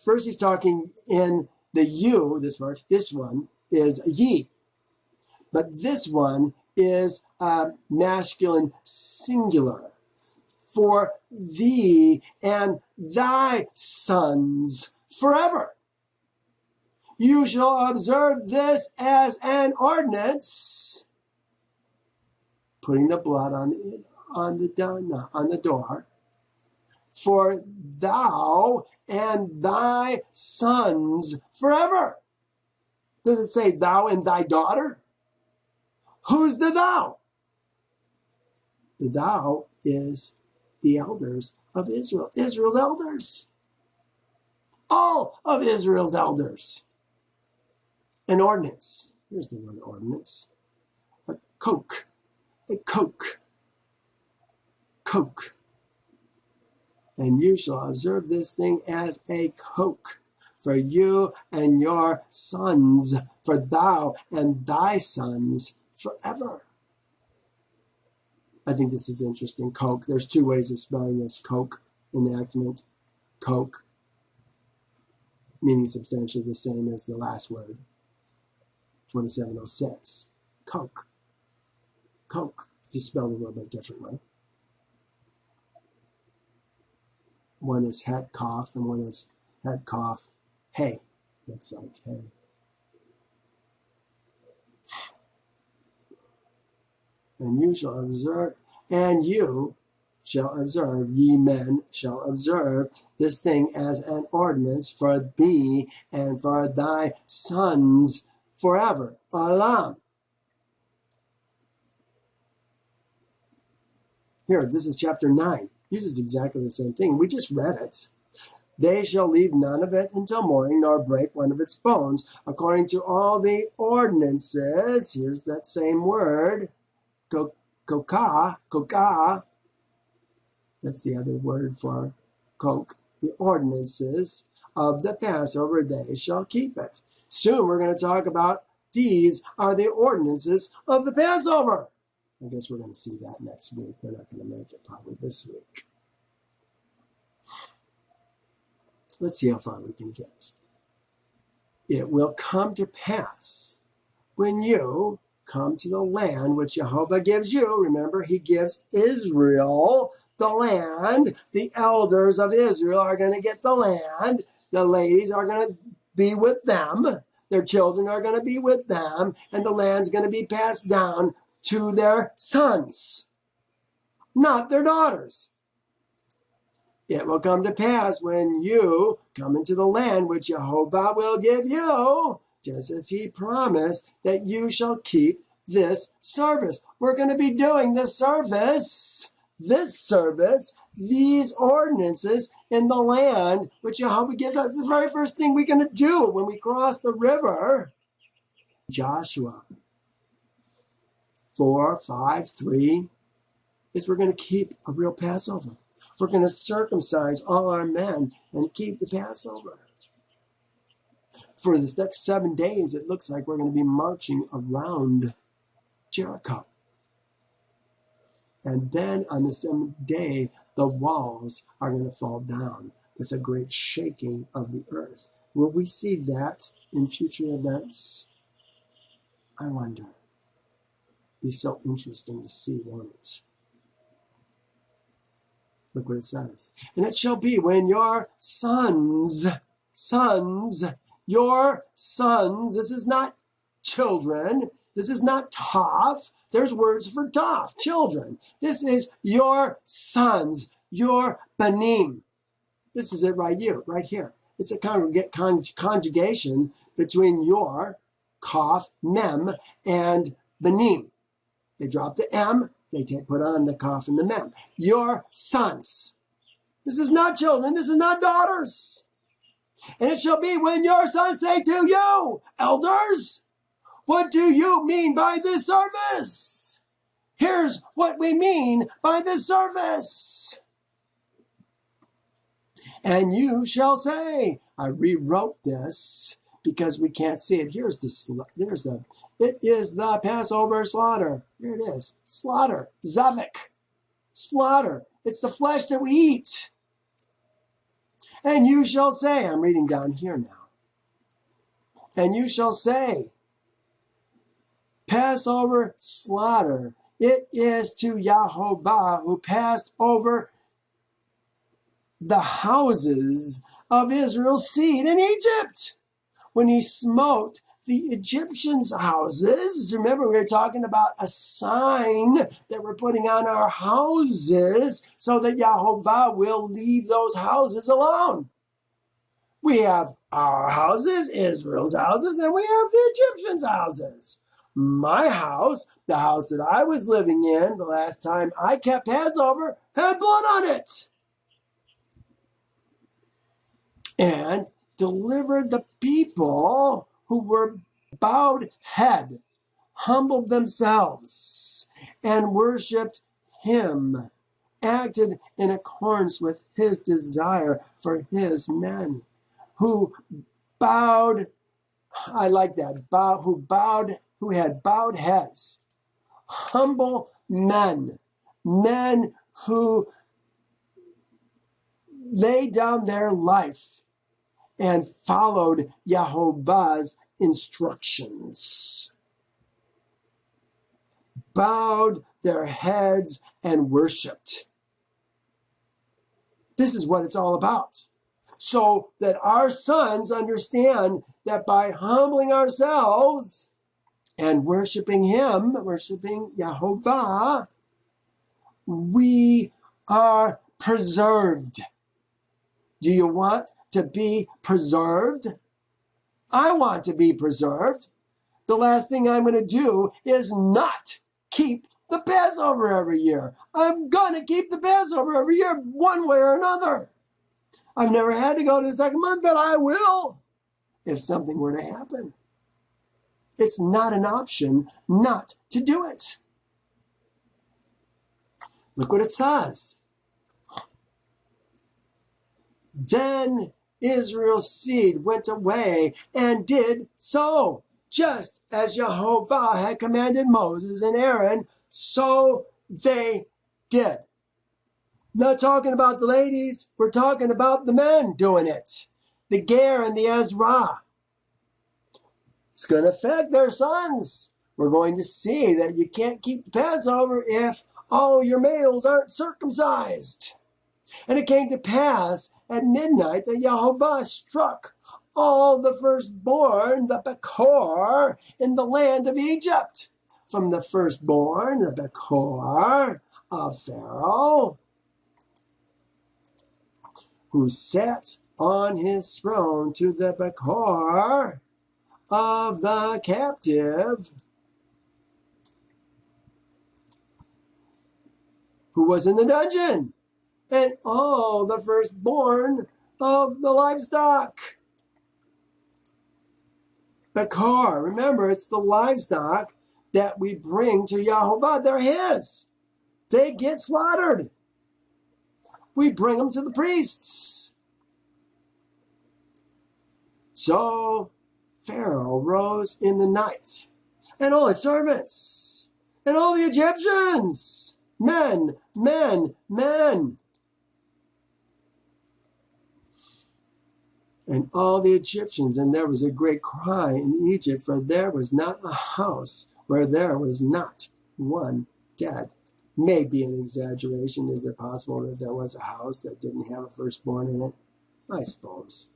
first he's talking in the you, this verse, this one is ye. But this one is masculine singular. For thee and thy sons forever. You shall observe this as an ordinance, putting the blood on the door, for thou and thy sons forever. Does it say thou and thy daughter? Who's the thou? The thou is the elders of Israel. Israel's elders. All of Israel's elders. An ordinance. Here's the word ordinance. A coke. A coke. Coke. And you shall observe this thing as a coke for you and your sons, for thou and thy sons forever. I think this is interesting. Coke. There's two ways of spelling this. Coke, enactment. Coke, meaning substantially the same as the last word. 2706. Coke. Coke. It's just spelled a little bit differently. One is het cough and one is het cough. Hey. Looks like hey. And you shall observe, and you shall observe, ye men shall observe this thing as an ordinance for thee and for thy sons forever. Olam. Here, this is chapter 9. Uses exactly the same thing. We just read it. They shall leave none of it until morning, nor break one of its bones, according to all the ordinances. Here's that same word. Kokah. That's the other word for coke. The ordinances of the Passover, they shall keep it. Soon we're going to talk about these are the ordinances of the Passover. I guess we're going to see that next week. We're not going to make it probably this week. Let's see how far we can get. It will come to pass when you come to the land which Jehovah gives you. Remember, he gives Israel the land. The elders of Israel are going to get the land. The ladies are going to be with them. Their children are going to be with them. And the land's going to be passed down to their sons, not their daughters. It will come to pass when you come into the land which Jehovah will give you, just as he promised, that you shall keep this service. We're going to be doing this service, these ordinances in the land which Jehovah gives us. It's the very first thing we're going to do when we cross the river. Joshua 4:5-3 is we're going to keep a real Passover. We're going to circumcise all our men and keep the Passover. For this next 7 days, it looks like we're going to be marching around Jericho. And then on the 7th day, the walls are going to fall down with a great shaking of the earth. Will we see that in future events? I wonder. Be so interesting to see, won't it? Look what it says. And it shall be when your sons, your sons, this is not children, this is not toph, there's words for toph, children. This is your sons, your banim. This is it right here. It's a conjugation between your, kaf, mem, and banim. They drop the M, they put on the kaf and the mem. Your sons. This is not children, this is not daughters. And it shall be when your sons say to you, elders, what do you mean by this service? Here's what we mean by this service. And you shall say, I rewrote this because we can't see it. It is the Passover slaughter. Here it is. Slaughter. Zavik. Slaughter. It's the flesh that we eat. And you shall say, I'm reading down here now. And you shall say, Passover slaughter. It is to Yahovah who passed over the houses of Israel's seed in Egypt. When he smote the Egyptians' houses. Remember, we were talking about a sign that we're putting on our houses so that Yahovah will leave those houses alone. We have our houses, Israel's houses, and we have the Egyptians' houses. My house, the house that I was living in the last time I kept Passover, had blood on it. And delivered the people who were bowed head, humbled themselves, and worshipped him acted in accordance with his desire for his men, who bowed, I like that, who had bowed heads, humble men, men who laid down their life and followed Yahovah's instructions, bowed their heads and worshiped. This is what it's all about. So that our sons understand that by humbling ourselves and worshiping him, worshiping Yahovah, we are preserved. Do you want to be preserved? I want to be preserved. The last thing I'm going to do is not keep the Passover every year. I'm going to keep the Passover every year one way or another. I've never had to go to the second month, but I will if something were to happen. It's not an option not to do it. Look what it says. Then Israel's seed went away and did so, just as Jehovah had commanded Moses and Aaron, so they did. Not talking about the ladies, we're talking about the men doing it. The Ger and the Ezra. It's going to affect their sons. We're going to see that you can't keep the Passover if all your males aren't circumcised. And it came to pass at midnight that Yahovah struck all the firstborn, the Bekor, in the land of Egypt. From the firstborn, the Bekor of Pharaoh, who sat on his throne, to the Bekor of the captive, who was in the dungeon, and all the firstborn of the livestock. Bekor, remember, it's the livestock that we bring to Yahovah. They're his. They get slaughtered. We bring them to the priests. So Pharaoh rose in the night, and all his servants, and all the Egyptians, men, and all the Egyptians, and there was a great cry in Egypt, for there was not a house where there was not one dead. Maybe an exaggeration. Is it possible that there was a house that didn't have a firstborn in it? I suppose.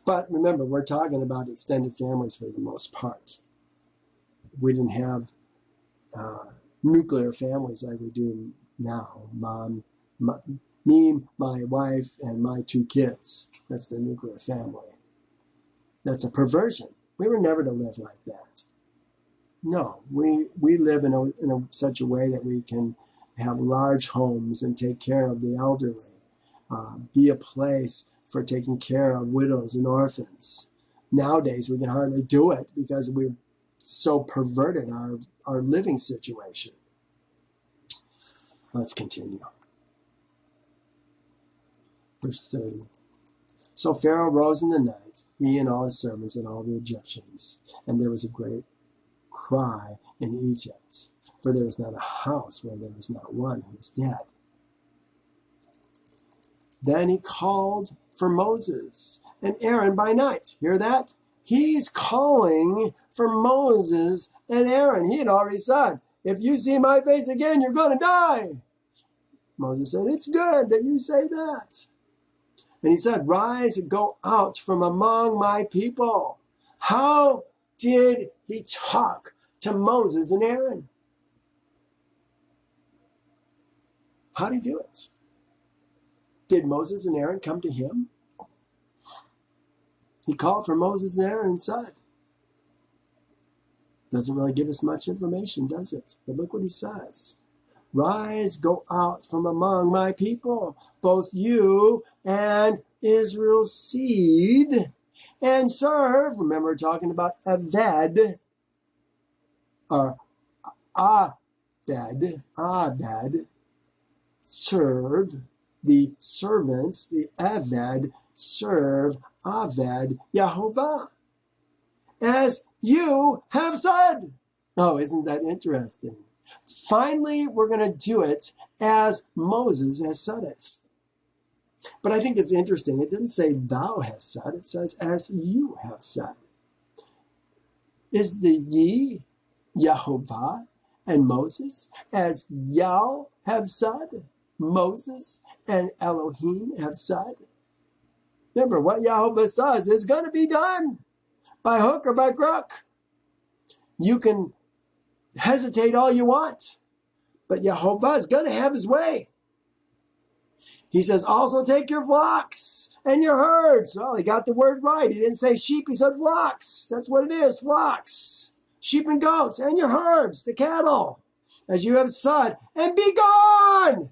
But remember, we're talking about extended families for the most part. We didn't have nuclear families like we do now. Me, my wife, and my 2 kids. That's the nuclear family. That's a perversion. We were never to live like that. No, we live in such a way that we can have large homes and take care of the elderly, be a place for taking care of widows and orphans. Nowadays, we can hardly do it because we've so perverted our living situation. Let's continue. Verse 30. So Pharaoh rose in the night, he and all his servants and all the Egyptians, and there was a great cry in Egypt, for there was not a house where there was not one who was dead. Then he called for Moses and Aaron by night. Hear that? He's calling for Moses and Aaron. He had already said, if you see my face again, you're going to die. Moses said, it's good that you say that. And he said, rise and go out from among my people. How did he talk to Moses and Aaron? How did he do it? Did Moses and Aaron come to him? He called for Moses and Aaron and said, doesn't really give us much information, does it? But look what he says. Rise, go out from among my people, both you and Israel's seed, and serve. Remember, we're talking about Aved, or Abed, serve, the servants, the Eved, serve Aved Yahovah, as you have said. Oh, isn't that interesting? Finally, we're going to do it as Moses has said it. But I think it's interesting. It didn't say thou hast said. It says as you have said. Is the ye Yahovah and Moses as Yah have said? Moses and Elohim have said? Remember, what Yahovah says is going to be done by hook or by crook. You can hesitate all you want, but Yahovah is going to have his way. He says, also take your flocks and your herds. Well, he got the word right. He didn't say sheep, he said flocks. That's what it is, flocks. Sheep and goats and your herds, the cattle, as you have said, and be gone.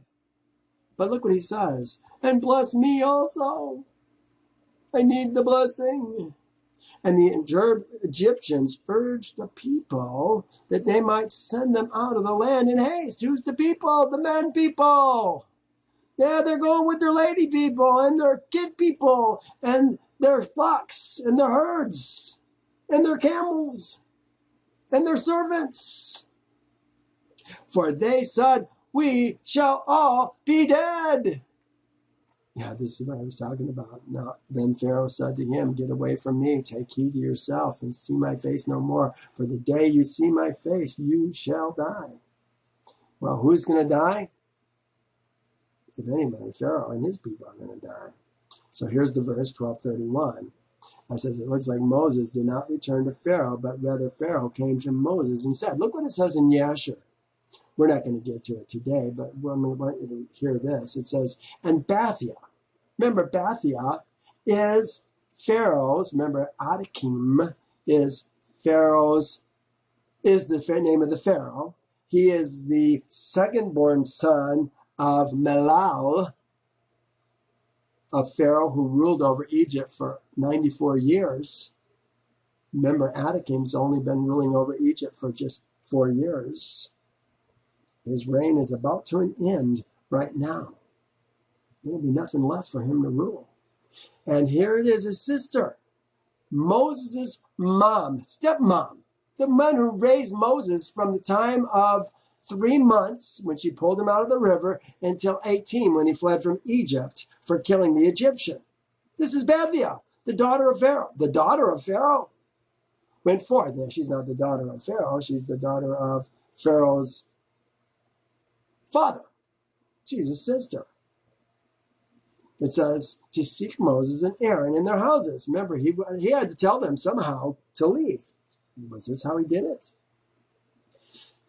But look what he says, and bless me also. I need the blessing. And the Egyptians urged the people that they might send them out of the land in haste. Who's the people? The men people. Yeah, they're going with their lady people and their kid people and their flocks and their herds and their camels and their servants. For they said, we shall all be dead. Yeah, this is what I was talking about. Now, then Pharaoh said to him, get away from me, take heed to yourself, and see my face no more. For the day you see my face, you shall die. Well, who's going to die? If anybody, Pharaoh and his people are going to die. So here's the verse, 12:31. It says, it looks like Moses did not return to Pharaoh, but rather Pharaoh came to Moses instead. Look what it says in Yasher. We're not going to get to it today, but I want you to hear this. It says, and Bathia. Remember, Bathia is Pharaoh's, remember, Adakim is Pharaoh's, is the name of the Pharaoh. He is the second-born son of Melal, of Pharaoh who ruled over Egypt for 94 years. Remember, Adakim's only been ruling over Egypt for just 4 years. His reign is about to an end right now. There'll be nothing left for him to rule. And here it is, his sister, Moses' mom, stepmom, the man who raised Moses from the time of 3 months when she pulled him out of the river until 18 when he fled from Egypt for killing the Egyptian. This is Bathia, the daughter of Pharaoh. The daughter of Pharaoh went forth. Now, she's not the daughter of Pharaoh. She's the daughter of Pharaoh's father. She's his sister. It says to seek Moses and Aaron in their houses. Remember, he had to tell them somehow to leave. Was this how he did it?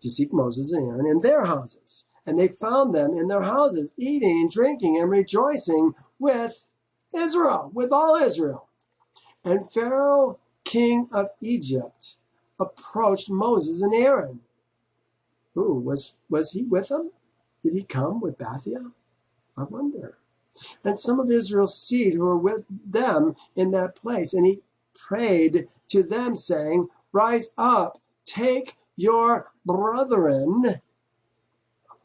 To seek Moses and Aaron in their houses. And they found them in their houses, eating and drinking and rejoicing with Israel, with all Israel. And Pharaoh, king of Egypt, approached Moses and Aaron. Ooh, was he with them? Did he come with Bathia? I wonder. And some of Israel's seed who were with them in that place. And he prayed to them, saying, rise up, take your brethren,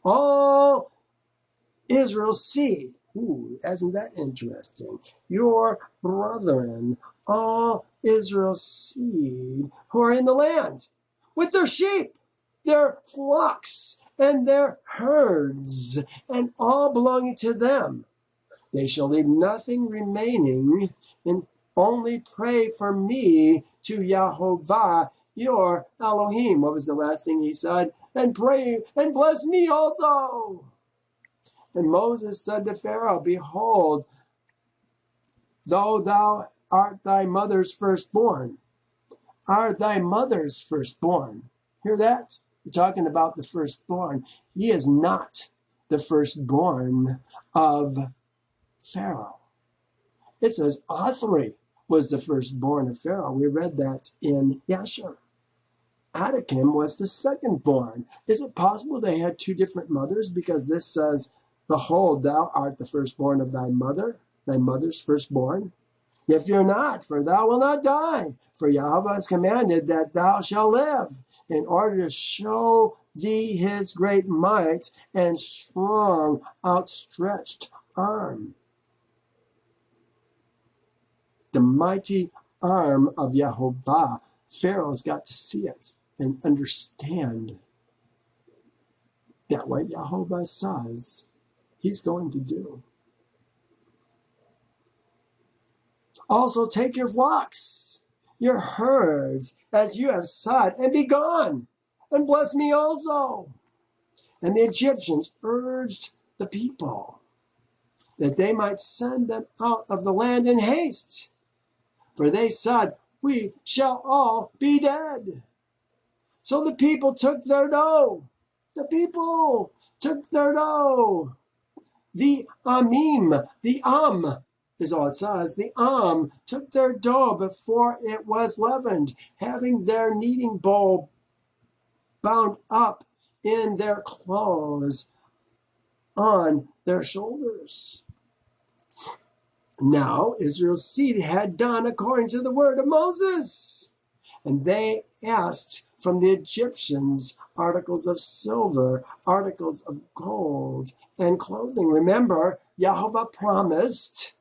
all Israel's seed. Ooh, isn't that interesting? Your brethren, all Israel's seed who are in the land, with their sheep, their flocks, and their herds, and all belonging to them. They shall leave nothing remaining, and only pray for me to Yahovah, your Elohim. What was the last thing he said? And pray and bless me also. And Moses said to Pharaoh, behold, though thou art thy mother's firstborn, art thy mother's firstborn. Hear that? We're talking about the firstborn. He is not the firstborn of Pharaoh. It says Othri was the firstborn of Pharaoh. We read that in Yasher. Adakim was the secondborn. Is it possible they had two different mothers? Because this says, behold, thou art the firstborn of thy mother's firstborn. Yet fear not, for thou wilt not die. For Yahweh has commanded that thou shalt live, in order to show thee his great might and strong outstretched arm. The mighty arm of Yahovah. Pharaoh's got to see it and understand that what Yahovah says, he's going to do. Also take your flocks, your herds, as you have said, and be gone, and bless me also. And the Egyptians urged the people that they might send them out of the land in haste. For they said, we shall all be dead. So the people took their dough. The people took their dough. The is all it says. The took their dough before it was leavened, having their kneading bowl bound up in their clothes on their shoulders. Now Israel's seed had done according to the word of Moses. And they asked from the Egyptians articles of silver, articles of gold, and clothing. Remember, Yahweh promised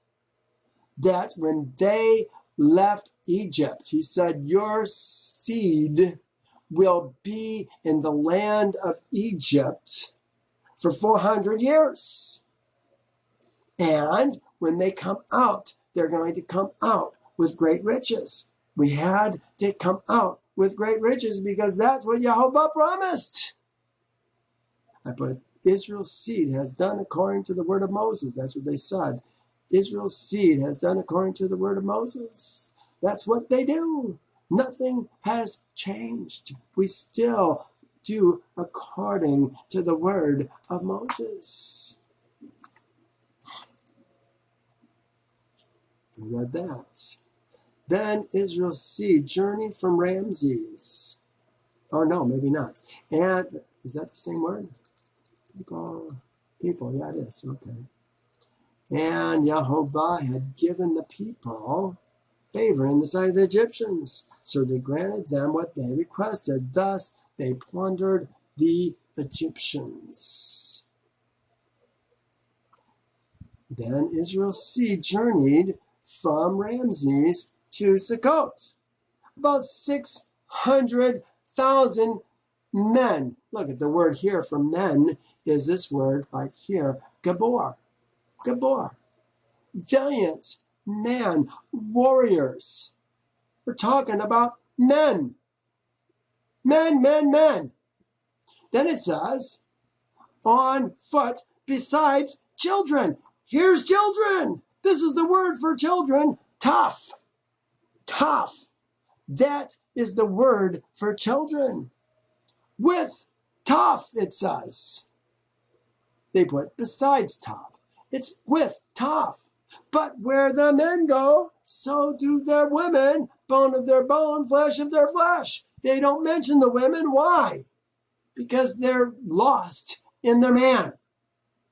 that when they left Egypt, he said, your seed will be in the land of Egypt for 400 years. And when they come out, they're going to come out with great riches. We had to come out with great riches because that's what Yahweh promised. I put Israel's seed has done according to the word of Moses. That's what they said. Israel's seed has done according to the word of Moses. That's what they do. Nothing has changed. We still do according to the word of Moses. I read that. Then Israel's seed journeyed from Ramses. Oh, no, maybe not. And, is that the same word? People, yeah, it is, okay. And Yahovah had given the people favor in the sight of the Egyptians. So they granted them what they requested. Thus, they plundered the Egyptians. Then Israel's seed journeyed from Ramses to Sukkot. About 600,000 men. Look at the word here for men is this word right here, Gabor. Gabor. Valiant man, warriors. We're talking about men. Men. Then it says, on foot besides children. Here's children. This is the word for children. Tough. That is the word for children. With tough, it says. They put besides tough. It's with tough. But where the men go, so do their women. Bone of their bone, flesh of their flesh. They don't mention the women. Why? Because they're lost in their man.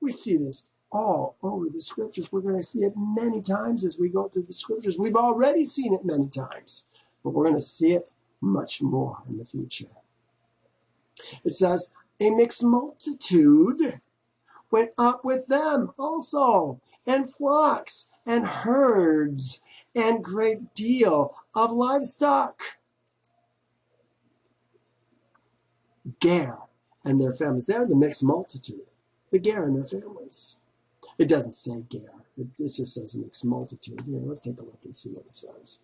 We see this all over the scriptures. We're going to see it many times as we go through the scriptures. We've already seen it many times, but we're going to see it much more in the future. It says, a mixed multitude went up with them also, and flocks and herds and great deal of livestock. Ger and their families. They're the mixed multitude. The Ger and their families. It doesn't say Ger. It just says mixed multitude. Here, let's take a look and see what it says.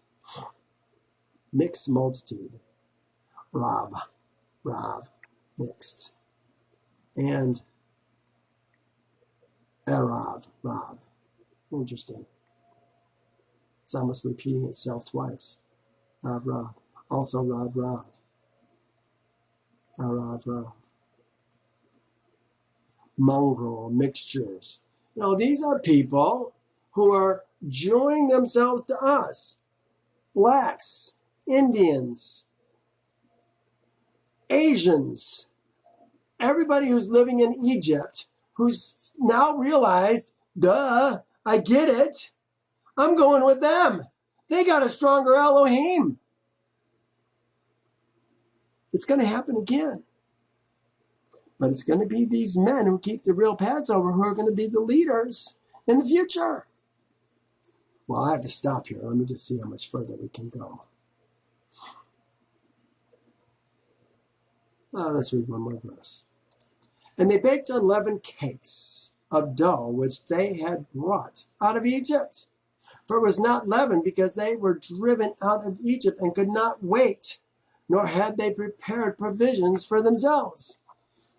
Mixed multitude. Rav, mixed. And Rav. Interesting. It's almost repeating itself twice. Rav. Also Rav. Rav. Mongrel, mixtures. You know, these are people who are joining themselves to us. Blacks, Indians, Asians, everybody who's living in Egypt, who's now realized, duh, I get it. I'm going with them. They got a stronger Elohim. It's going to happen again. But it's going to be these men who keep the real Passover who are going to be the leaders in the future. Well, I have to stop here. Let me just see how much further we can go. Let's read one more verse. And they baked unleavened cakes of dough, which they had brought out of Egypt. For it was not leavened, because they were driven out of Egypt and could not wait, nor had they prepared provisions for themselves.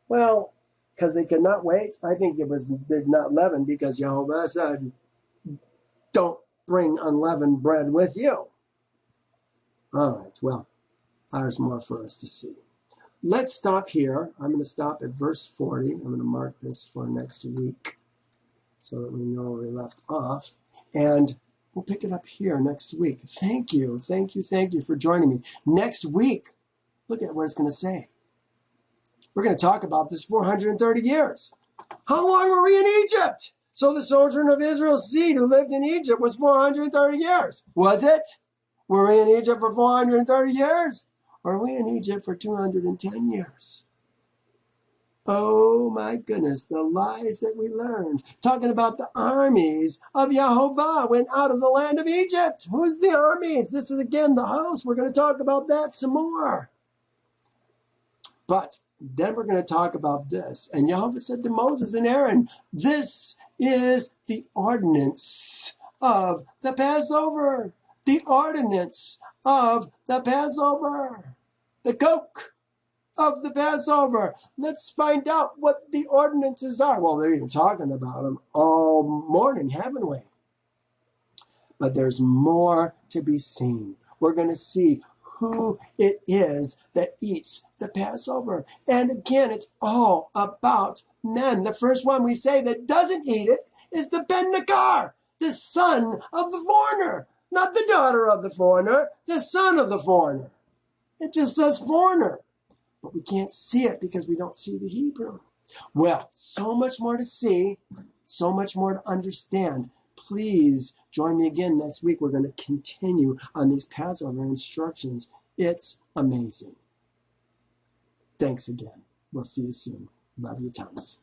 Well, because they could not wait, I think it was did not leaven, because Jehovah said, don't bring unleavened bread with you. All right, well, there's more for us to see. Let's stop here. I'm going to stop at verse 40. I'm going to mark this for next week so that we know where we left off. And we'll pick it up here next week. Thank you for joining me. Next week, look at what it's going to say. We're going to talk about this 430 years. How long were we in Egypt? So the sojourn of Israel's seed who lived in Egypt was 430 years. Was it? Were we in Egypt for 430 years? Or were we in Egypt for 210 years? Oh my goodness, the lies that we learned. Talking about the armies of Yehovah went out of the land of Egypt. Who's the armies? This is again the host. We're going to talk about that some more. But then we're going to talk about this. And Yehovah said to Moses and Aaron, this is the ordinance of the Passover. The ordinance of the Passover. The coke of the Passover. Let's find out what the ordinances are. Well, they're even talking about them all morning, haven't we? But there's more to be seen. We're going to see who it is that eats the Passover. And again, it's all about men. The first one we say that doesn't eat it is the Ben Nakar, the son of the foreigner. Not the daughter of the foreigner, the son of the foreigner. It just says foreigner. But we can't see it because we don't see the Hebrew. Well, so much more to see, so much more to understand. Please join me again next week. We're going to continue on these Passover instructions. It's amazing. Thanks again. We'll see you soon. Love you tons.